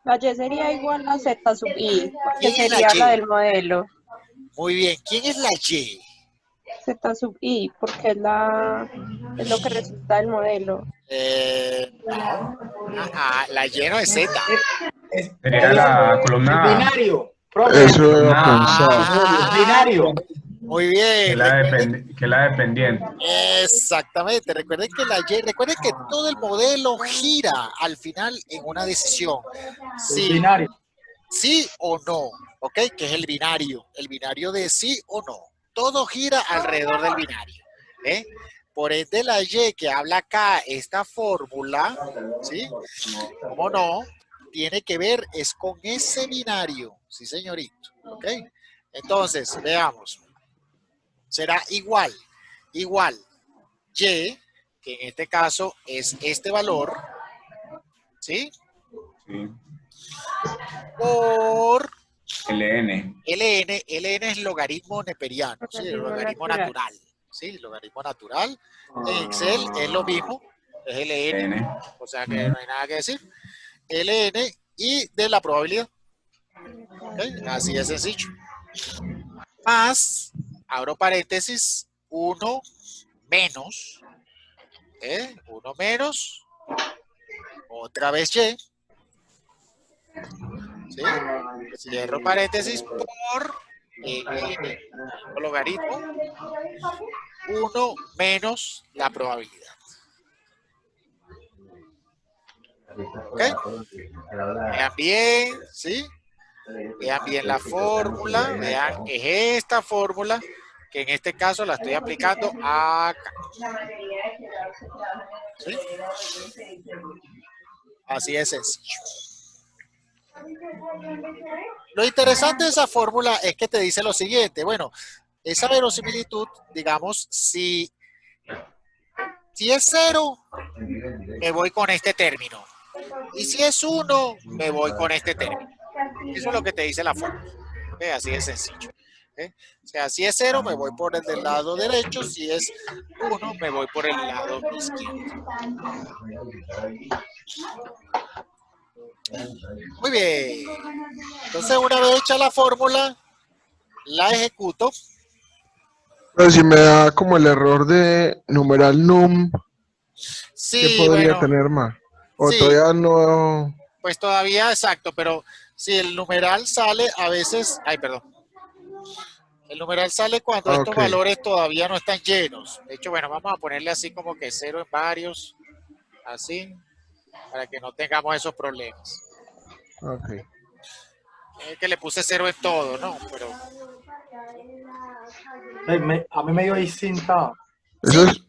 La Y sería igual a Z sub I, porque ¿Quién es la sería la Y? del modelo. Muy bien, ¿quién es la Y? Z sub I, porque es lo que resulta del modelo. No. La Y no es Z. sería la El columna binario, profe, Eso iba a pensar. el Ah, binario. muy bien. que la dependiente. Exactamente. Recuerden que recuerden que todo el modelo gira al final en una decisión. El Sí, binario. sí o no, ¿ok? Que es el binario de sí o no. Todo gira alrededor del binario, ¿eh? Por ende, la Y que habla acá, esta fórmula, ¿sí? ¿Cómo no? Tiene que ver, es con ese binario, sí, señorito, ¿ok? Entonces, veamos. Será igual, Y, que en este caso es este valor, ¿sí? Sí. por LN. ln. ln es logaritmo neperiano, ¿sí? El logaritmo natural. ¿Sí? El logaritmo natural. En Excel es lo mismo, es ln, LN. o sea que no hay nada que decir. ln y de la probabilidad. ¿Okay? Así de sencillo. Más, abro paréntesis, 1 menos, 1 menos, otra vez y, ¿sí? Cierro paréntesis por el logaritmo 1 menos la probabilidad. ¿Ok? Vean bien, ¿sí? Vean bien la fórmula, vean, es esta fórmula que en este caso la estoy aplicando acá. ¿Sí? Así es sencillo. Lo interesante de esa fórmula es que te dice lo siguiente. Bueno, esa verosimilitud, digamos, si es 0, me voy con este término. Y si es 1, me voy con este término. Eso es lo que te dice la fórmula. Así de sencillo. O sea, si es 0, me voy por el del lado derecho. Si es 1, me voy por el lado izquierdo. Muy bien. Entonces, una vez hecha la fórmula, la ejecuto. Pero si me da como el error de numeral num, ¿qué Sí, podría bueno, tener más? O sí, todavía no. pues todavía, exacto, pero si el numeral sale a veces, ay, perdón, el numeral sale cuando estos Ok, valores todavía no están llenos. De hecho, bueno, vamos a ponerle así como que 0 en varios, así, para que no tengamos esos problemas. ok. Es que le puse 0 en todo, ¿no? Pero A mí me dio distinta. Eso es,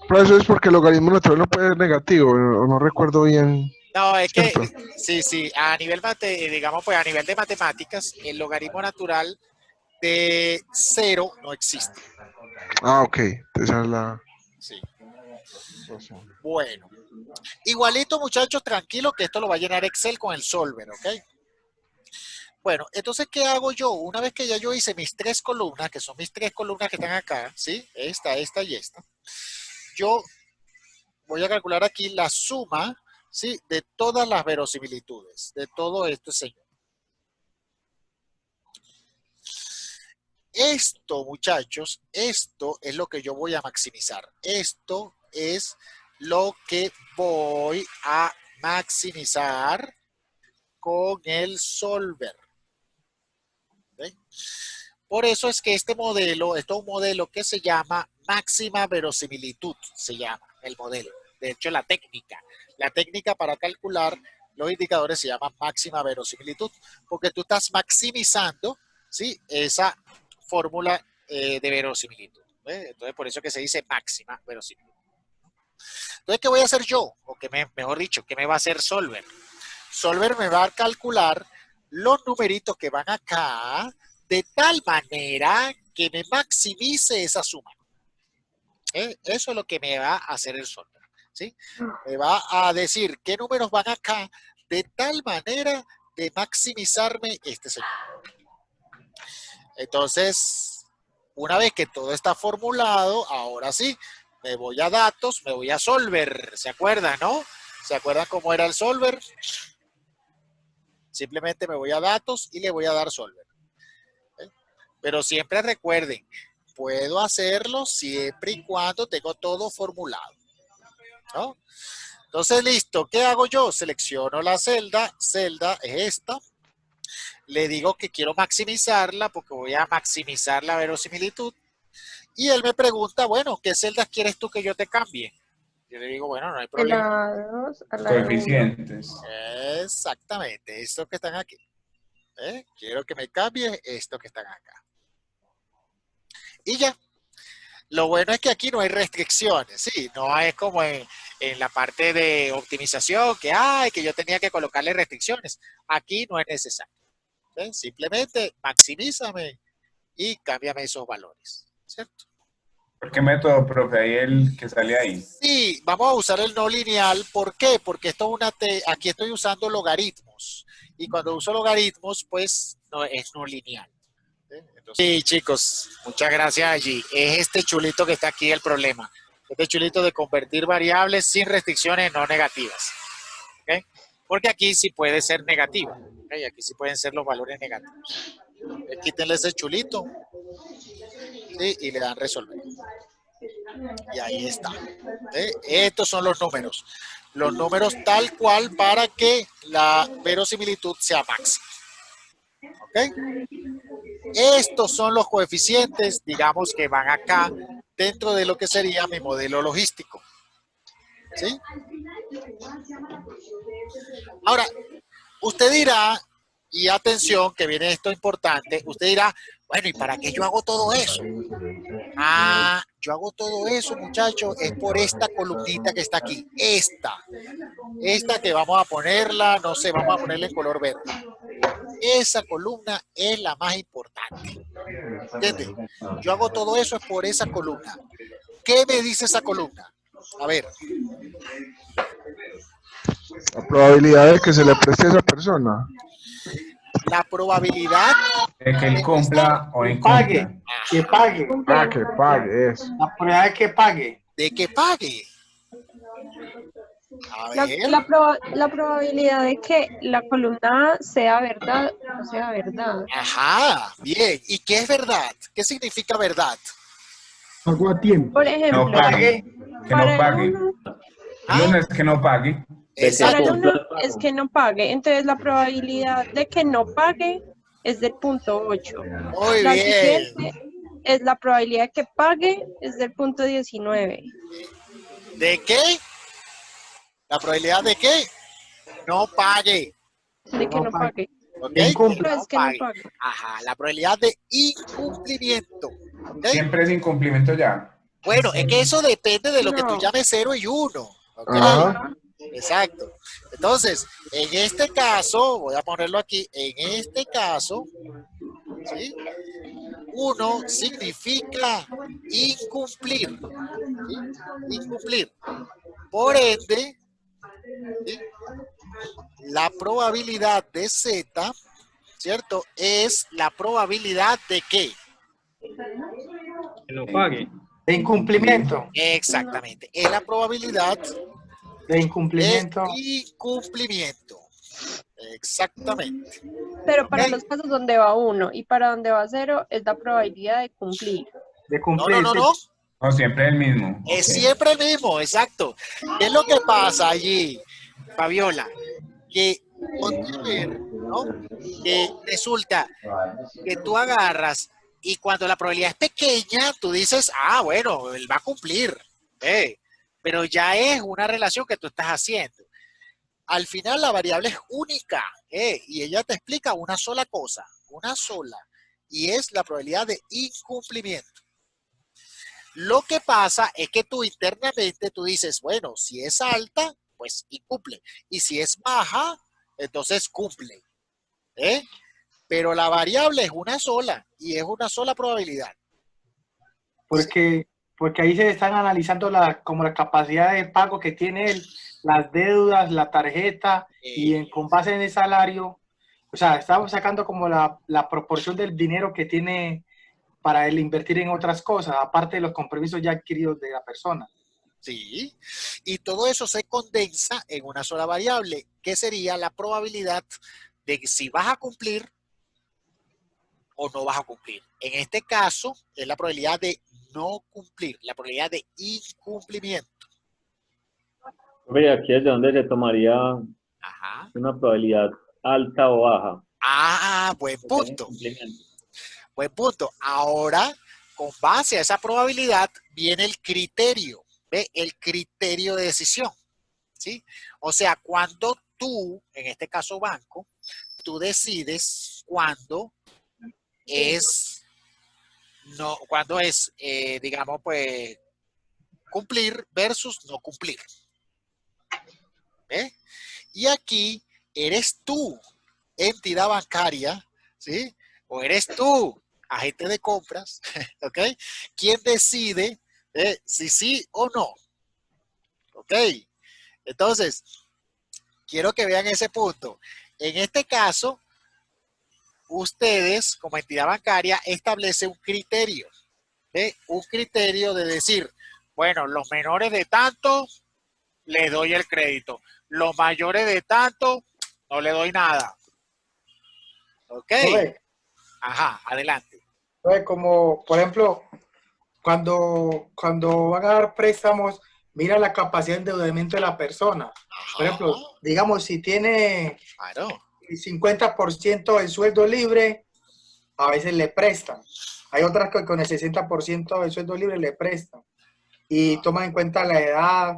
pero eso es porque el logaritmo natural no puede ser negativo, o no recuerdo bien, no, es que, ¿cierto? sí, a nivel, digamos, pues a nivel de matemáticas, el logaritmo natural de 0 no existe. Ah, ok. Esa es la Sí. razón. Bueno, igualito, muchachos, tranquilo que esto lo va a llenar Excel con el solver, ¿ok? Bueno, entonces, ¿qué hago yo? Una vez que ya yo hice mis 3 columnas, que son mis 3 columnas que están acá, ¿sí? Esta y esta. Yo voy a calcular aquí la suma, ¿sí? De todas las verosimilitudes, de todo esto, señor. Esto, muchachos, esto es lo que yo voy a maximizar. Esto es lo que voy a maximizar con el solver. ¿Okay? Por eso es que este modelo, esto es un modelo que se llama máxima verosimilitud, se llama el modelo. De hecho, la técnica para calcular los indicadores se llama máxima verosimilitud, porque tú estás maximizando, ¿sí? Esa fórmula de verosimilitud. Entonces, por eso que se dice máxima verosimilitud. Entonces, ¿qué voy a hacer yo? O mejor dicho, ¿qué me va a hacer Solver? Solver me va a calcular los numeritos que van acá de tal manera que me maximice esa suma. Eso es lo que me va a hacer el Solver. ¿Sí? Me va a decir qué números van acá de tal manera de maximizarme este señor. Entonces, una vez que todo está formulado, ahora sí, me voy a datos, me voy a solver. ¿Se acuerdan, no? ¿Se acuerdan cómo era el solver? Simplemente me voy a datos y le voy a dar solver. Pero siempre recuerden, puedo hacerlo siempre y cuando tengo todo formulado, ¿no? Entonces, listo. ¿Qué hago yo? Selecciono la celda. Celda es esta. Le digo que quiero maximizarla porque voy a maximizar la verosimilitud. Y él me pregunta, bueno, ¿qué celdas quieres tú que yo te cambie? Yo le digo, bueno, no hay De problema. la 2 a la 1. Coeficientes. Exactamente, estos que están aquí. Quiero que me cambie estos que están acá. Y ya. Lo bueno es que aquí no hay restricciones, ¿sí? No es como en la parte de optimización que yo tenía que colocarle restricciones. Aquí no es necesario. Simplemente maximízame y cámbiame esos valores, ¿cierto? ¿Por qué método, profe? Ahí el que sale ahí. Sí, vamos a usar el no lineal. ¿Por qué? Porque esto es aquí estoy usando logaritmos. Y cuando uso logaritmos, pues no es no lineal. Sí, chicos, muchas gracias allí. Es este chulito que está aquí el problema. Este chulito de convertir variables sin restricciones no negativas. ¿Okay? Porque aquí sí puede ser negativo. ¿Okay? Aquí sí pueden ser los valores negativos. Quítenle ese chulito. ¿Sí? Y le dan resolver. Y ahí está. Estos son los números. Los números tal cual para que la verosimilitud sea máxima. ¿Ok? Estos son los coeficientes, digamos, que van acá dentro de lo que sería mi modelo logístico. ¿Sí? Ahora, usted dirá, y atención, que viene esto importante, usted dirá, bueno, ¿y para qué yo hago todo eso? Ah, yo hago todo eso, muchachos, es por esta columnita que está aquí. Esta que vamos a ponerla, no sé, vamos a ponerla en color verde. Esa columna es la más importante. ¿Entiendes? Yo hago todo eso es por esa columna. ¿Qué me dice esa columna? A ver. La probabilidad de que se le preste a esa persona. La probabilidad De que él cumpla o Que incumpla. pague. Que pague. Ah, que pague eso. La probabilidad de que pague. de que pague. A ver. La probabilidad de que la columna sea verdad o sea verdad. Ajá, bien. ¿Y qué es verdad? ¿Qué significa verdad? Pagó a tiempo. Por ejemplo, No pague. Que no para el pague. uno, No es que no pague. para el Exacto. uno es que no pague. Entonces la probabilidad de que no pague es del punto 8. Muy La bien. siguiente es la probabilidad de que pague es del punto 19. ¿De qué? ¿La probabilidad de qué? No pague. De que no pague. ¿Ok? De incumplir. Pero es que no pague. Ajá, la probabilidad de incumplimiento. ¿Ok? Siempre es incumplimiento ya. Bueno, es que eso depende de lo que tú No. llames 0 y 1. ¿Ok? Ajá. Exacto. Entonces, en este caso, voy a ponerlo aquí, en este caso, ¿sí? 1 significa incumplir. ¿Sí? Incumplir. Por ende, ¿sí? La probabilidad de Z, ¿cierto? Es la probabilidad de ¿qué? Que no pague. De incumplimiento. Exactamente. Es la probabilidad De incumplimiento. de incumplimiento. Exactamente. Pero para Ok. los casos donde va 1 y para donde va 0 es la probabilidad de cumplir. De No, cumplir. no, no, no. No, siempre el mismo. Es Ok. siempre el mismo, exacto. ¿Qué es lo que pasa allí, Fabiola? Que ponte a ver, ¿no? Que resulta que tú agarras y cuando la probabilidad es pequeña, tú dices, ah, bueno, él va a cumplir. Pero ya es una relación que tú estás haciendo. Al final la variable es única, y ella te explica una sola cosa, una sola, y es la probabilidad de incumplimiento. Lo que pasa es que tú internamente tú dices, bueno, si es alta, pues incumple. Y si es baja, entonces cumple. Pero la variable es una sola y es una sola probabilidad. Porque ahí se están analizando como la capacidad de pago que tiene él, las deudas, la tarjeta, y con base en el salario, o sea, estamos sacando como la proporción del dinero que tiene para él invertir en otras cosas, aparte de los compromisos ya adquiridos de la persona. Sí, y todo eso se condensa en una sola variable, que sería la probabilidad de que si vas a cumplir o no vas a cumplir. En este caso, es la probabilidad de no cumplir, la probabilidad de incumplimiento. Mira, aquí es de donde se tomaría Ajá. una probabilidad alta o baja. Ah, buen punto. Buen punto. Ahora, con base a esa probabilidad, viene el criterio, ¿ve? El criterio de decisión, ¿sí? O sea, cuando tú, en este caso banco, tú decides cuándo es, no, cuándo es, digamos, pues, cumplir versus no cumplir. ¿Ve? Y aquí eres tú, entidad bancaria, ¿sí? O eres tú, agente de compras, ¿ok? ¿Quién decide Si sí o no. ¿Ok? Entonces, quiero que vean ese punto. En este caso, ustedes, como entidad bancaria, establecen un criterio. Un criterio de decir, bueno, los menores de tanto, le doy el crédito. Los mayores de tanto, no le doy nada. ¿Ok? Profe, Ajá, adelante. profe, como, por ejemplo, cuando van a dar préstamos, mira la capacidad de endeudamiento de la persona. Por ejemplo, digamos, si tiene Claro. 50% del sueldo libre, a veces le prestan. Hay otras que con el 60% del sueldo libre le prestan. Y toman en cuenta la edad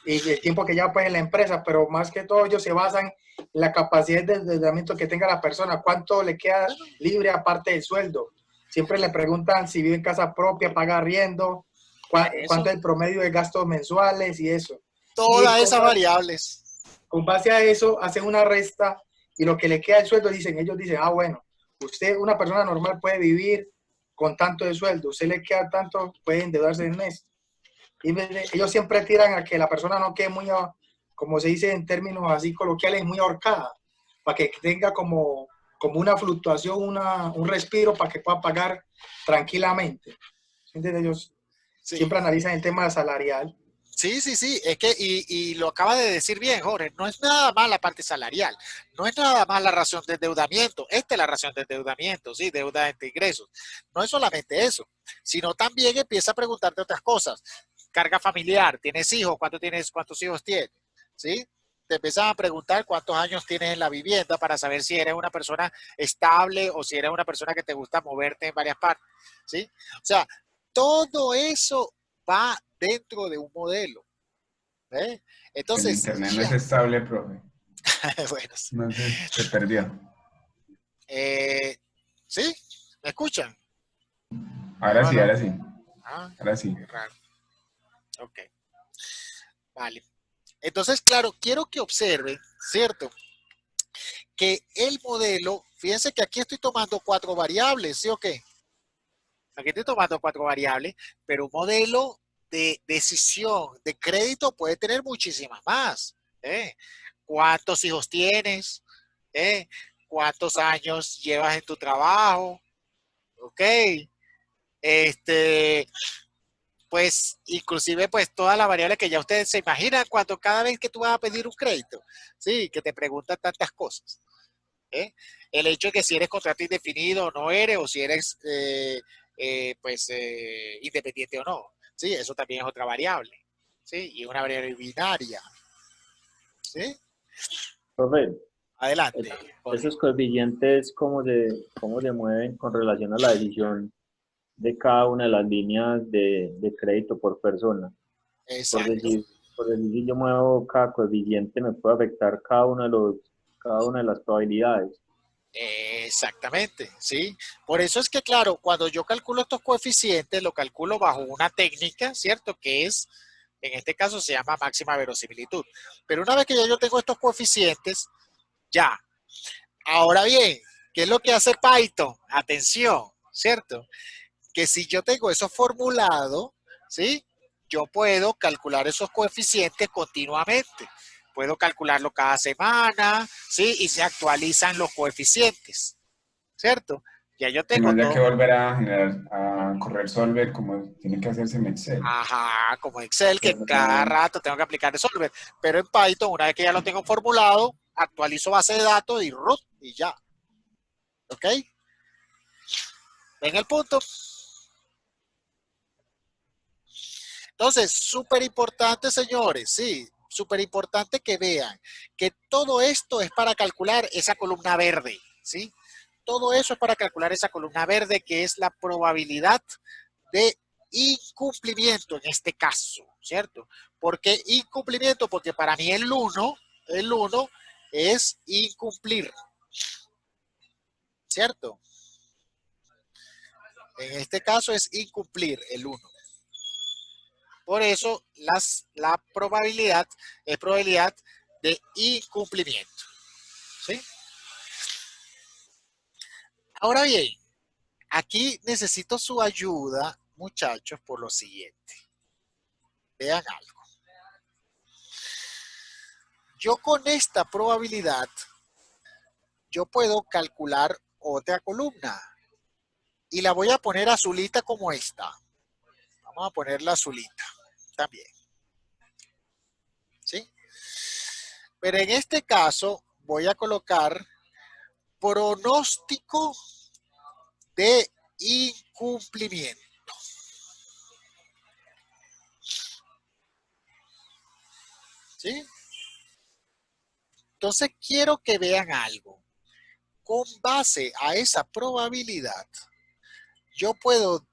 y el tiempo que lleva pues en la empresa, pero más que todo ellos se basan en la capacidad de endeudamiento que tenga la persona, cuánto le queda libre aparte del sueldo. Siempre le preguntan si vive en casa propia, paga arriendo, cuánto es el promedio de gastos mensuales y eso. Todas esas variables. Con base a eso, hacen una resta y lo que le queda el sueldo, ellos dicen, ah, bueno, usted, una persona normal puede vivir con tanto de sueldo, usted le queda tanto, puede endeudarse en mes. Y ellos siempre tiran a que la persona no quede muy, como se dice en términos así coloquiales, muy ahorcada, para que tenga como una fluctuación, un respiro para que pueda pagar tranquilamente. ¿Entiendes? Ellos siempre analizan el tema salarial. Sí, es que, y lo acaba de decir bien, Jorge, no es nada más la parte salarial, no es nada más la razón de endeudamiento, esta es la razón de endeudamiento, sí, deuda entre ingresos. No es solamente eso, sino también empieza a preguntarte otras cosas. Carga familiar, ¿tienes hijos? ¿Cuántos hijos tienes? ¿Sí? Te empiezan a preguntar cuántos años tienes en la vivienda para saber si eres una persona estable o si eres una persona que te gusta moverte en varias partes, ¿sí? O sea, todo eso va dentro de un modelo. Entonces, el internet no es estable, profe. bueno, sí. No sé, se perdió. ¿Sí? ¿Me escuchan? Ahora sí, ahora sí. Ahora sí. Raro. Ok. Vale. Entonces, claro, quiero que observen, ¿cierto? Que el modelo, fíjense que aquí estoy tomando 4 variables, ¿sí o qué? Aquí estoy tomando 4 variables, pero un modelo de decisión de crédito puede tener muchísimas más. ¿Cuántos hijos tienes? ¿Cuántos años llevas en tu trabajo? Ok. Pues inclusive pues todas las variables que ya ustedes se imaginan cuando cada vez que tú vas a pedir un crédito, sí, que te preguntan tantas cosas. El hecho de que si eres contrato indefinido o no eres, o si eres independiente o no, sí, eso también es otra variable, sí, y una variable binaria, sí. Profe, Adelante. esos coeficientes, ¿cómo se mueven con relación a la decisión de cada una de las líneas de crédito por persona? Exacto. Por decir, si yo muevo cada coeficiente, me puede afectar cada una de las probabilidades. Exactamente, ¿sí? Por eso es que, claro, cuando yo calculo estos coeficientes, lo calculo bajo una técnica, ¿cierto? Que es, en este caso se llama máxima verosimilitud. Pero una vez que ya yo tengo estos coeficientes, ya. Ahora bien, ¿qué es lo que hace Python? Atención, ¿cierto? Que si yo tengo eso formulado, ¿sí? Yo puedo calcular esos coeficientes continuamente. Puedo calcularlo cada semana, ¿sí? Y se actualizan los coeficientes, ¿cierto? Ya yo tengo No haya todo. que volver a correr Solver como tiene que hacerse en Excel. Ajá, como Excel, que cada rato tengo que aplicar el Solver. Pero en Python, una vez que ya lo tengo formulado, actualizo base de datos y root y ya. ¿Ok? ¿Ven el punto? Entonces, súper importante, señores, sí, súper importante que vean que todo esto es para calcular esa columna verde, ¿sí? Todo eso es para calcular esa columna verde que es la probabilidad de incumplimiento en este caso, ¿cierto? ¿Por qué incumplimiento? Porque para mí el 1 es incumplir, ¿cierto? En este caso es incumplir el 1. Por eso la probabilidad es probabilidad de incumplimiento. ¿Sí? Ahora bien, aquí necesito su ayuda muchachos, por lo siguiente. Vean algo. Yo con esta probabilidad, yo puedo calcular otra columna. Y la voy a poner azulita como esta. Vamos a ponerla azulita también. ¿Sí? Pero en este caso voy a colocar pronóstico de incumplimiento. ¿Sí? Entonces quiero que vean algo. Con base a esa probabilidad, yo puedo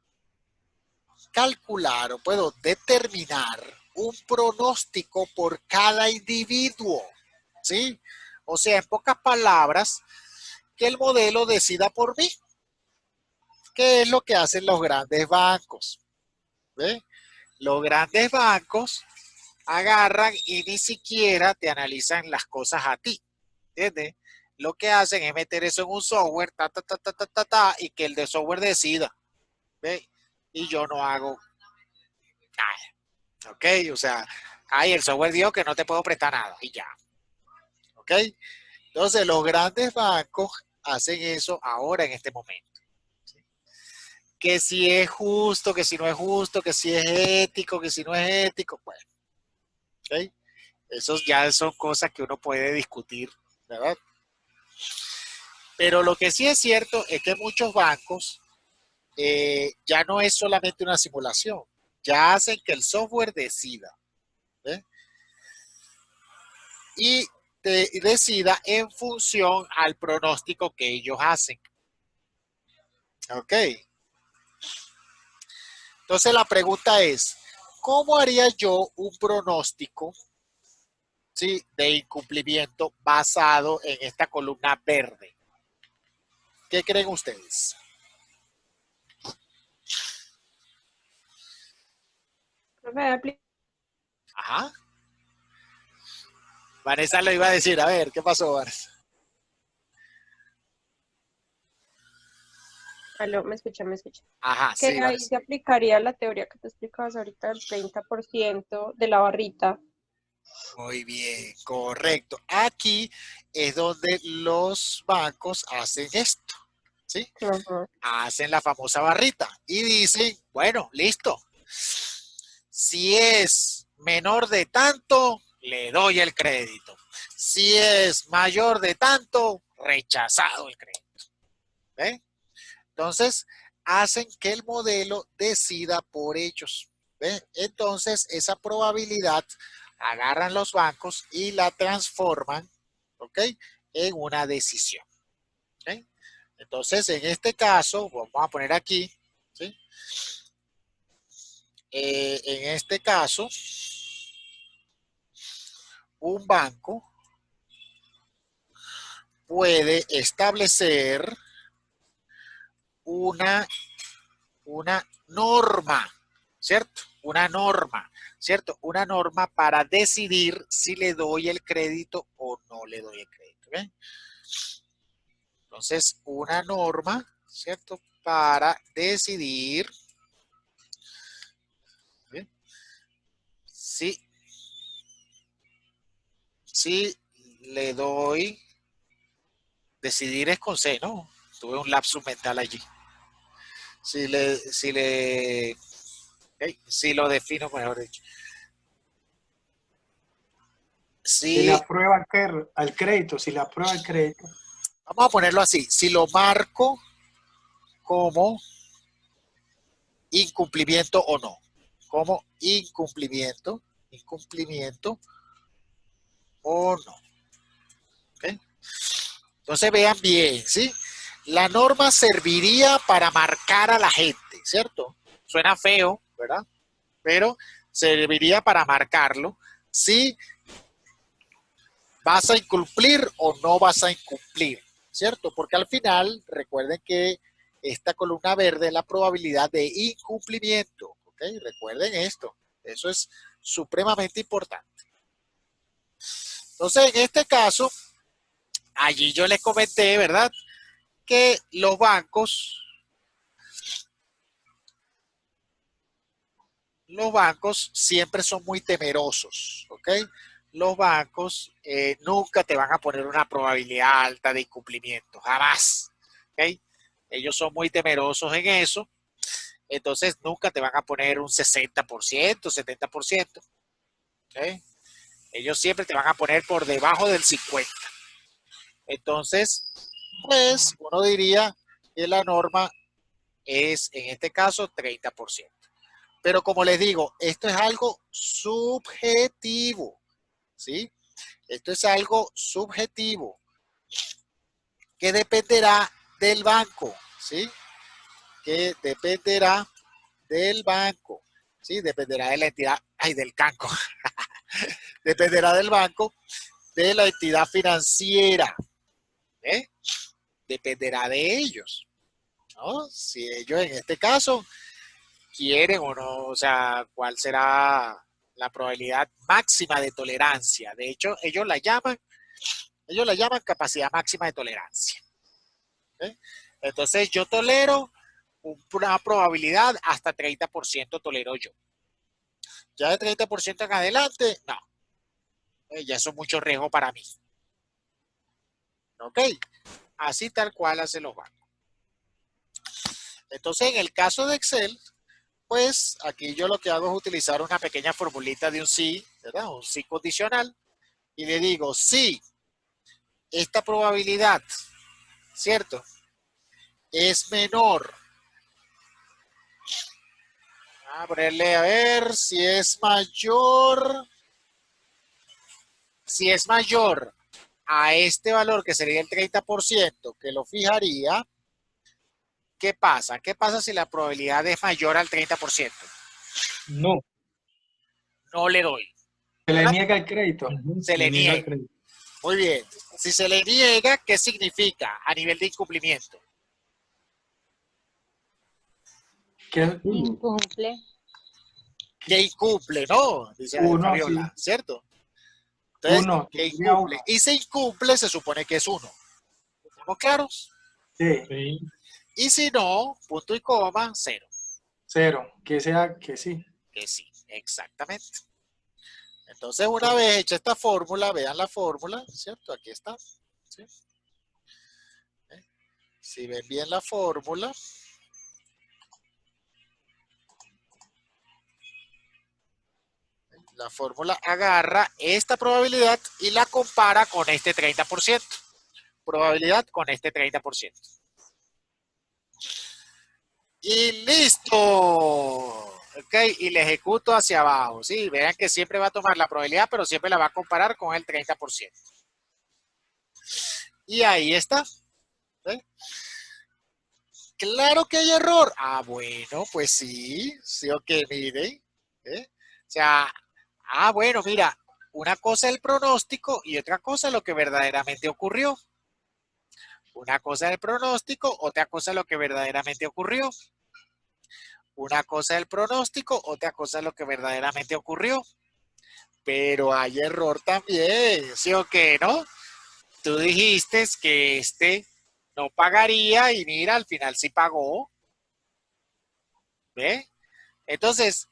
calcular o puedo determinar un pronóstico por cada individuo. ¿Sí? O sea, en pocas palabras, que el modelo decida por mí. ¿Qué es lo que hacen los grandes bancos? ¿Ve? Los grandes bancos agarran y ni siquiera te analizan las cosas a ti. ¿Entiendes? Lo que hacen es meter eso en un software, y que el de software decida. ¿Ve? Y yo no hago nada. ¿Ok? O sea, ahí el software dijo que no te puedo prestar nada y ya. ¿Ok? Entonces, los grandes bancos hacen eso ahora en este momento. ¿Sí? Que si es justo, que si no es justo, que si es ético, que si no es ético, bueno. ¿Ok? Esos ya son cosas que uno puede discutir, ¿verdad? Pero lo que sí es cierto es que muchos bancos ya no es solamente una simulación, ya hacen que el software decida. ¿Ve? Y decida en función al pronóstico que ellos hacen. Ok. Entonces la pregunta es, ¿cómo haría yo un pronóstico, ¿sí?, de incumplimiento basado en esta columna verde? ¿Qué creen ustedes? Ajá. Vanessa lo iba a decir. A ver, ¿qué pasó, Vanessa? Aló, me escucha. Ajá, Que sí, ahí Vanessa. se aplicaría la teoría que te explicabas ahorita del 30% de la barrita. Muy bien, correcto. Aquí es donde los bancos hacen esto, ¿sí? Ajá. Hacen la famosa barrita y dicen, bueno, listo. Si es menor de tanto, le doy el crédito. Si es mayor de tanto, rechazado el crédito. ¿Ve? Entonces, hacen que el modelo decida por ellos. ¿Ve? Entonces, esa probabilidad agarran los bancos y la transforman, ¿ok?, en una decisión. ¿Ok? Entonces, en este caso, vamos a poner aquí, ¿sí? En este caso, un banco puede establecer una norma, ¿cierto? Una norma, ¿cierto? Una norma para decidir si le doy el crédito o no le doy el crédito. ¿Ven? Entonces, una norma, ¿cierto?, para decidir, ¿bien?, si le doy, decidir es con C, ¿no? Tuve un lapsus mental allí. Si lo defino, mejor dicho. Si le aprueba al crédito, si le aprueba el crédito. Vamos a ponerlo así. Si lo marco como incumplimiento o no. Como incumplimiento o no. ¿Okay? Entonces vean bien, ¿sí? La norma serviría para marcar a la gente, ¿cierto? Suena feo, ¿verdad? Pero serviría para marcarlo si vas a incumplir o no vas a incumplir, ¿cierto? Porque al final, recuerden que esta columna verde es la probabilidad de incumplimiento, ¿ok? Recuerden esto, eso es supremamente importante. Entonces, en este caso, allí yo les comenté, ¿verdad?, que los bancos los bancos siempre son muy temerosos, ¿ok? Los bancos nunca te van a poner una probabilidad alta de incumplimiento, jamás, ¿ok? Ellos son muy temerosos en eso, entonces nunca te van a poner un 60%, 70%, ¿ok? Ellos siempre te van a poner por debajo del 50%. Entonces, pues uno diría que la norma es, en este caso, 30%. Pero como les digo, esto es algo subjetivo, ¿sí? Esto es algo subjetivo que dependerá del banco, ¿sí? Que dependerá del banco, ¿sí? Dependerá de la entidad, ay, del canco. Dependerá del banco, de la entidad financiera, ¿eh? Dependerá de ellos, ¿no? Si ellos en este caso quieren o no, o sea, cuál será la probabilidad máxima de tolerancia. De hecho, ellos la llaman capacidad máxima de tolerancia. ¿Eh? Entonces, yo tolero una probabilidad hasta 30% tolero yo. Ya de 30% en adelante, no. Ya eso es mucho riesgo para mí. ¿Ok? Así tal cual hacen los bancos. Entonces, en el caso de Excel, pues aquí yo lo que hago es utilizar una pequeña formulita de un sí, ¿verdad? Un sí condicional. Y le digo, sí, esta probabilidad, ¿cierto? Es menor. Vamos a ponerle a ver si es mayor. Si es mayor a este valor que sería el 30% que lo fijaría, ¿qué pasa? ¿Qué pasa si la probabilidad es mayor al 30%? No. No le doy. Se le ¿Verdad? niega el crédito. Se le niega el niega. crédito. Muy bien. Si se le niega, ¿qué significa a nivel de incumplimiento? Que Incumple. Que incumple, ¿no? Dice uno, Fabiola, sí. ¿cierto? Entonces, Uno, que tendría incumple. uno. Y se incumple, se supone que es 1. ¿Estamos claros? Sí, Sí. Y si no, punto y coma, 0. 0. Que sea que sí. Que sí, exactamente. Entonces, una vez hecha esta fórmula, vean la fórmula, ¿cierto? Aquí está. ¿Sí? Si ven bien la fórmula, la fórmula agarra esta probabilidad y la compara con este 30%. Probabilidad con este 30%. Y listo. Ok, y le ejecuto hacia abajo. Sí, vean que siempre va a tomar la probabilidad, pero siempre la va a comparar con el 30%. Y ahí está. ¿Eh? Claro que hay error. Ah, bueno, pues sí. Sí, ok, miren. ¿Eh? O sea, bueno, mira, una cosa es el pronóstico y otra cosa es lo que verdaderamente ocurrió. Una cosa es el pronóstico, otra cosa es lo que verdaderamente ocurrió. Una cosa es el pronóstico, otra cosa es lo que verdaderamente ocurrió. Pero hay error también, ¿sí o qué, no? Tú dijiste que este no pagaría y mira, al final sí pagó. ¿Ve? Entonces,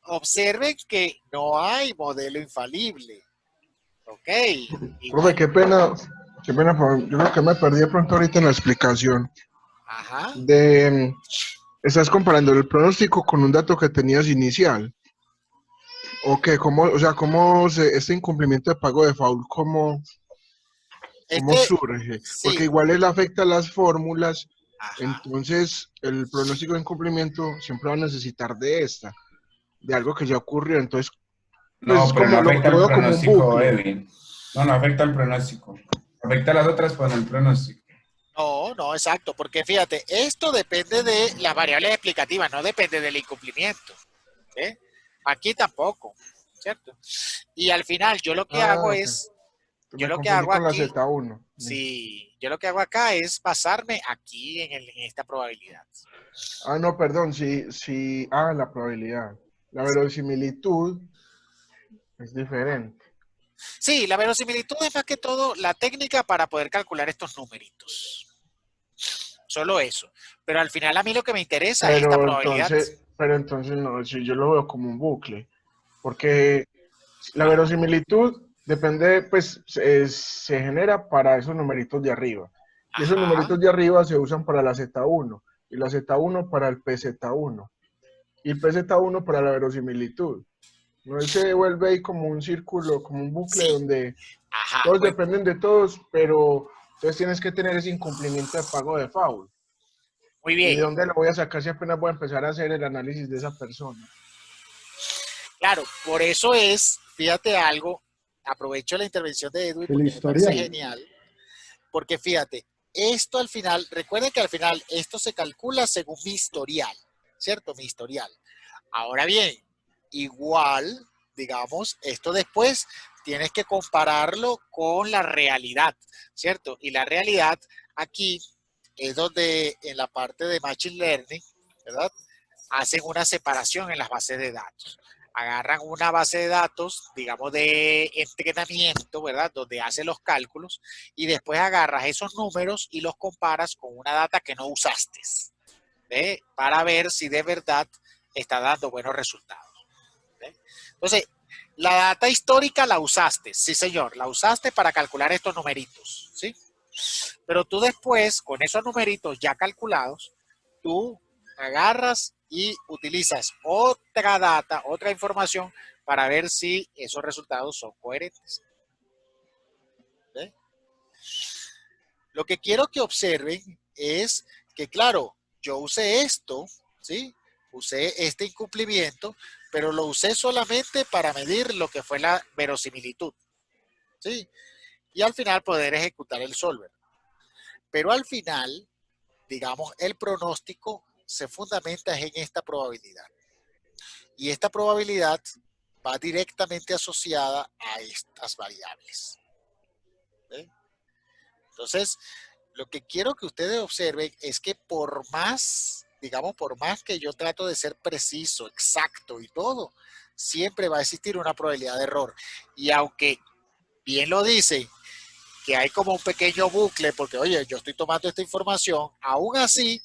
observen que no hay modelo infalible. ¿Ok? Profe, qué pena, profe. Yo creo que me perdí de pronto ahorita en la explicación Ajá. estás comparando el pronóstico con un dato que tenías inicial. ¿O qué? Este incumplimiento de pago de FAUL, cómo surge? Sí. Porque igual él afecta las fórmulas, Ajá. entonces el pronóstico de incumplimiento siempre va a necesitar de algo que ya ocurrió, entonces pues No, es pero como no afecta lo el veo como un pronóstico, bucle. Edwin. No afecta el pronóstico. Afecta a las otras, pero no el pronóstico. No, exacto, porque fíjate, esto depende de las variables explicativas, no depende del incumplimiento. ¿Eh? Aquí tampoco, ¿cierto? Y al final yo lo que hago Ok. es, yo Me lo que confundí hago con la aquí, Z1. sí, yo lo que hago acá es basarme aquí en esta probabilidad. No, perdón, sí, la probabilidad. La verosimilitud es diferente. Sí, la verosimilitud es más que todo la técnica para poder calcular estos numeritos. Solo eso. Pero al final a mí lo que me interesa es esta probabilidad. pero entonces no, si yo lo veo como un bucle, porque la verosimilitud depende, pues se genera para esos numeritos de arriba. Y esos Ajá. numeritos de arriba se usan para la Z1 y la Z1 para el PZ1 y el PZ1 para la verosimilitud. No se vuelve ahí como un círculo, como un bucle Sí. donde Ajá. todos Bueno, dependen de todos, pero entonces tienes que tener ese incumplimiento de pago de foul. muy ¿Y bien. de dónde lo voy a sacar si apenas voy a empezar a hacer el análisis de esa persona? Claro, por eso es, fíjate algo, aprovecho la intervención de Edwin El porque me parece historial. genial, porque fíjate, esto al final, recuerden que al final esto se calcula según mi historial, ¿cierto? Mi historial. Ahora bien, igual, digamos, esto después tienes que compararlo con la realidad, ¿cierto? Y la realidad aquí es donde en la parte de Machine Learning, ¿verdad? Hacen una separación en las bases de datos. Agarran una base de datos, digamos, de entrenamiento, ¿verdad? Donde hace los cálculos y después agarras esos números y los comparas con una data que no usaste, ¿ve? Para ver si de verdad está dando buenos resultados. ¿Ve? Entonces, la data histórica la usaste, sí señor, la usaste para calcular estos numeritos, ¿sí? Pero tú después, con esos numeritos ya calculados, tú agarras y utilizas otra data, otra información para ver si esos resultados son coherentes. ¿Ve? Lo que quiero que observen es que, claro, yo usé esto, ¿sí? Usé este incumplimiento, pero lo usé solamente para medir lo que fue la verosimilitud, ¿sí? Y al final poder ejecutar el solver. Pero al final, digamos, el pronóstico se fundamenta en esta probabilidad. Y esta probabilidad va directamente asociada a estas variables. ¿Ve? Entonces, lo que quiero que ustedes observen es que por más, digamos, por más que yo trato de ser preciso, exacto y todo, siempre va a existir una probabilidad de error. Y aunque bien lo dicen, que hay como un pequeño bucle, porque oye, yo estoy tomando esta información, aún así,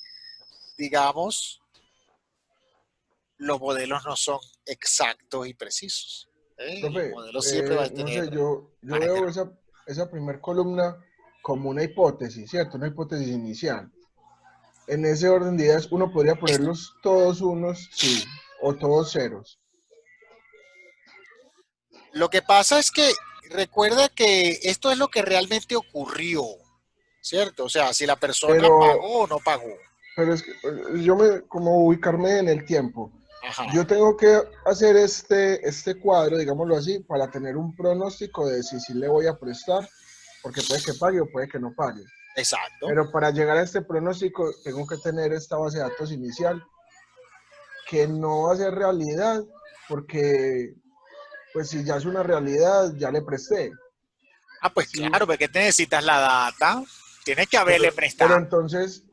digamos, los modelos no son exactos y precisos. El Profe, modelo siempre va a no tener sé, yo margen de veo error. esa primer columna como una hipótesis, ¿cierto? Una hipótesis inicial. En ese orden de ideas, uno podría ponerlos todos unos, sí, o todos ceros. Lo que pasa es que recuerda que esto es lo que realmente ocurrió, ¿cierto? O sea, si la persona Pero, pagó o no pagó. pero es que como ubicarme en el tiempo. Ajá, Yo tengo que hacer este cuadro, digámoslo así, para tener un pronóstico de si le voy a prestar, porque puede que pague o puede que no pague. exacto. Pero para llegar a este pronóstico tengo que tener esta base de datos inicial, que no va a ser realidad, porque pues si ya es una realidad, ya le presté. Ah, pues ¿Sí? claro, porque necesitas la data. Tienes que haberle Pero prestado. entonces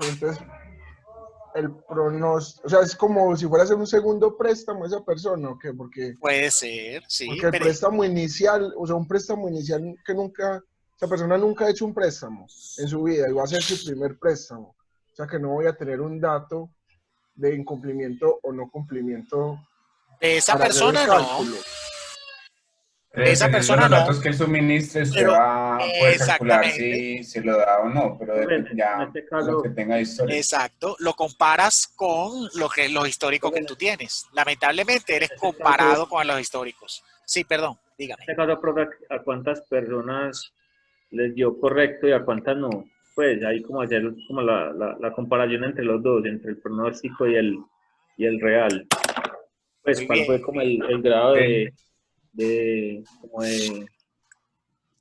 el pronóstico, o sea, es como si fuera a hacer un segundo préstamo a esa persona, ¿o qué? Puede ser, sí, Porque el pero préstamo inicial, o sea, un préstamo inicial que nunca, esa persona nunca ha hecho un préstamo en su vida y va a ser su primer préstamo. O sea, que no voy a tener un dato de incumplimiento o no cumplimiento de esa para hacer el persona no. cálculo. De esa Dependiendo de persona los no. datos que él suministre, usted Pero va a poder calcular exactamente. si se lo da o no, pero En ya este de lo que caso, tenga de historia. Exacto, lo comparas con los históricos que en tú tienes. Lamentablemente eres este comparado caso, con los históricos. Sí, perdón, dígame. en este caso, profe, ¿a cuántas personas les dio correcto y a cuántas no? Pues ahí como hacer como la comparación entre los dos, entre el pronóstico y el real. Pues Muy cuál fue bien. como el grado Eh, como de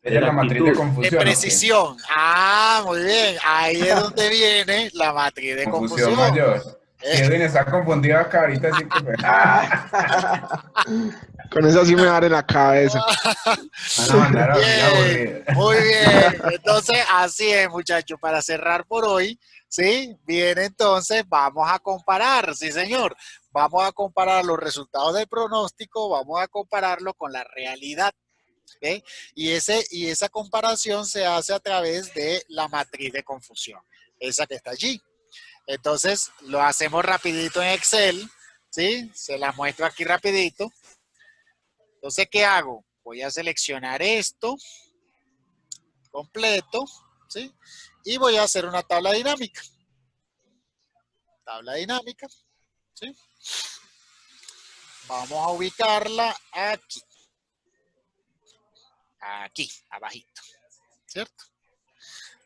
Ella es la matriz de exactitud. De confusión, ¿o qué? precisión. Ah, muy bien. Ahí es donde viene la matriz de Confusión confusión. mayor. Si Edwin está confundido acá, ahorita sí que fue. Con eso sí me da en la cabeza. Van a mandar a dormir Bien, aburrido. muy bien. Entonces, así es, muchachos. Para cerrar por hoy, ¿sí? Bien, entonces vamos a comparar, sí, señor. Vamos a comparar los resultados del pronóstico, vamos a compararlo con la realidad. ¿Okay? Y esa comparación se hace a través de la matriz de confusión, esa que está allí. Entonces, lo hacemos rapidito en Excel, ¿sí? Se las muestro aquí rapidito. Entonces, ¿qué hago? Voy a seleccionar esto completo, ¿sí? Y voy a hacer una tabla dinámica. Tabla dinámica, ¿sí? Vamos a ubicarla aquí. Aquí, abajito, ¿cierto?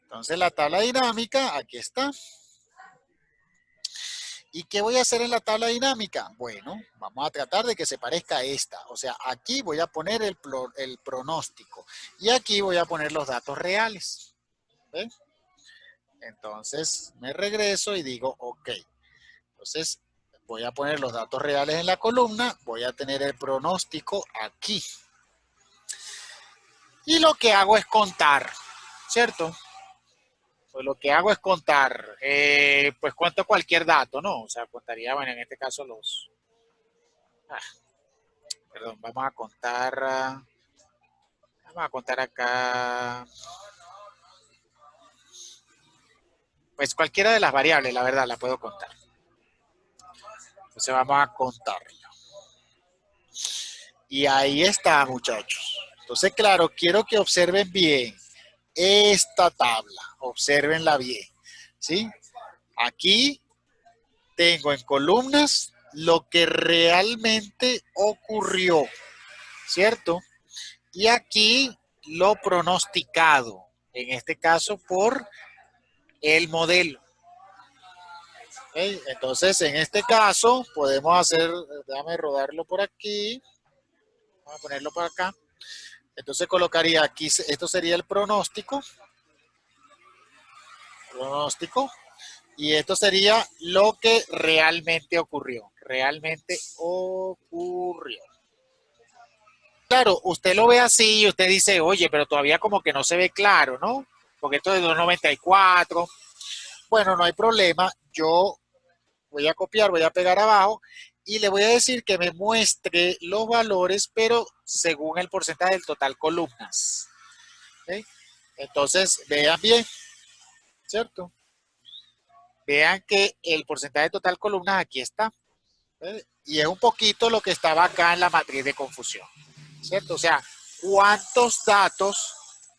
Entonces, la tabla dinámica, aquí está. ¿Y qué voy a hacer en la tabla dinámica? Bueno, vamos a tratar de que se parezca a esta. O sea, aquí voy a poner el pronóstico y aquí voy a poner los datos reales. ¿Ven? Entonces, me regreso y digo, ok. Entonces, voy a poner los datos reales en la columna. Voy a tener el pronóstico aquí. Y lo que hago es contar, ¿cierto? Pues lo que hago es contar, pues cuento cualquier dato, ¿no? O sea, contaría, bueno, en este caso los... perdón, vamos a contar acá... Pues cualquiera de las variables, la verdad, la puedo contar. Entonces vamos a contarlo. Y ahí está, muchachos. Entonces, claro, quiero que observen bien esta tabla. Obsérvenla bien, ¿sí? Aquí tengo en columnas lo que realmente ocurrió, ¿cierto? Y aquí lo pronosticado, en este caso por el modelo. ¿Okay? Entonces, en este caso, podemos hacer, déjame rodarlo por aquí, vamos a ponerlo por acá. Entonces colocaría aquí, esto sería el pronóstico. Y esto sería lo que realmente ocurrió. Realmente ocurrió. Claro, usted lo ve así y usted dice, oye, pero todavía como que no se ve claro, ¿no? Porque esto es de 294. Bueno, no hay problema. Yo voy a copiar, voy a pegar abajo y le voy a decir que me muestre los valores, pero según el porcentaje del total columnas. ¿Okay? Entonces, vean bien, ¿cierto? Vean que el porcentaje total columnas aquí está. Y es un poquito lo que estaba acá en la matriz de confusión. ¿Cierto? O sea, ¿cuántos datos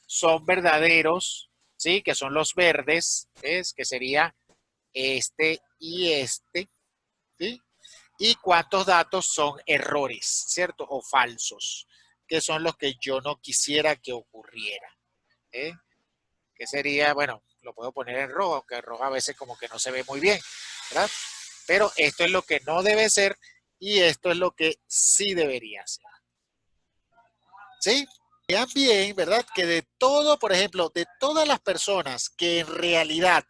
son verdaderos? ¿Sí? Que son los verdes, ¿ves? Que sería este y este. ¿Sí? Y cuántos datos son errores, ¿cierto? O falsos, que son los que yo no quisiera que ocurriera. Que sería, bueno, lo puedo poner en rojo, aunque en rojo a veces como que no se ve muy bien, ¿verdad? Pero esto es lo que no debe ser y esto es lo que sí debería ser. ¿Sí? Vean bien, ¿verdad? Que de todo, por ejemplo, de todas las personas que en realidad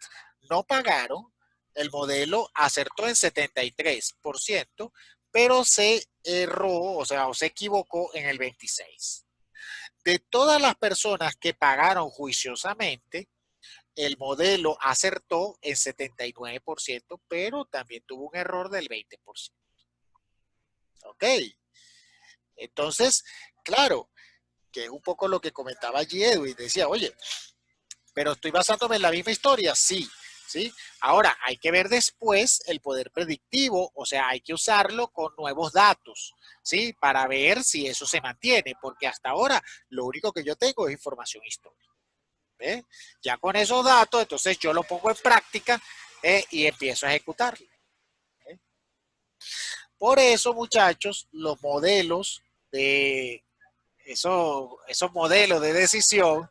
no pagaron, el modelo acertó en 73%, pero se erró, o sea, o se equivocó en el 26%. De todas las personas que pagaron juiciosamente, el modelo acertó en 79%, pero también tuvo un error del 20%. ¿Ok? Entonces, claro, que es un poco lo que comentaba allí Edwin, decía, oye, pero estoy basándome en la misma historia, sí, ¿sí? Ahora, hay que ver después el poder predictivo, o sea, hay que usarlo con nuevos datos, ¿sí? Para ver si eso se mantiene, porque hasta ahora lo único que yo tengo es información histórica. Ya con esos datos, entonces yo lo pongo en práctica y empiezo a ejecutarlo. Por eso, muchachos, los modelos de esos modelos de decisión,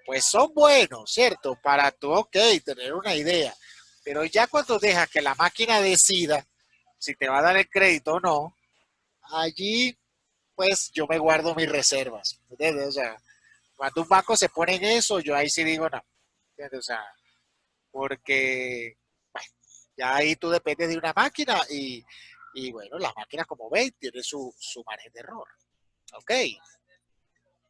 pues son buenos, ¿cierto? Para tú, ok, tener una idea. Pero ya cuando dejas que la máquina decida si te va a dar el crédito o no, allí, pues yo me guardo mis reservas. ¿Entiendes? O sea, cuando un banco se pone en eso, yo ahí sí digo no. ¿Entiendes? O sea, porque bueno, ya ahí tú dependes de una máquina y bueno, las máquinas, como ven, tienen su margen de error. Ok.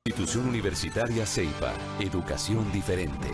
Institución Universitaria Ceiba. Educación diferente.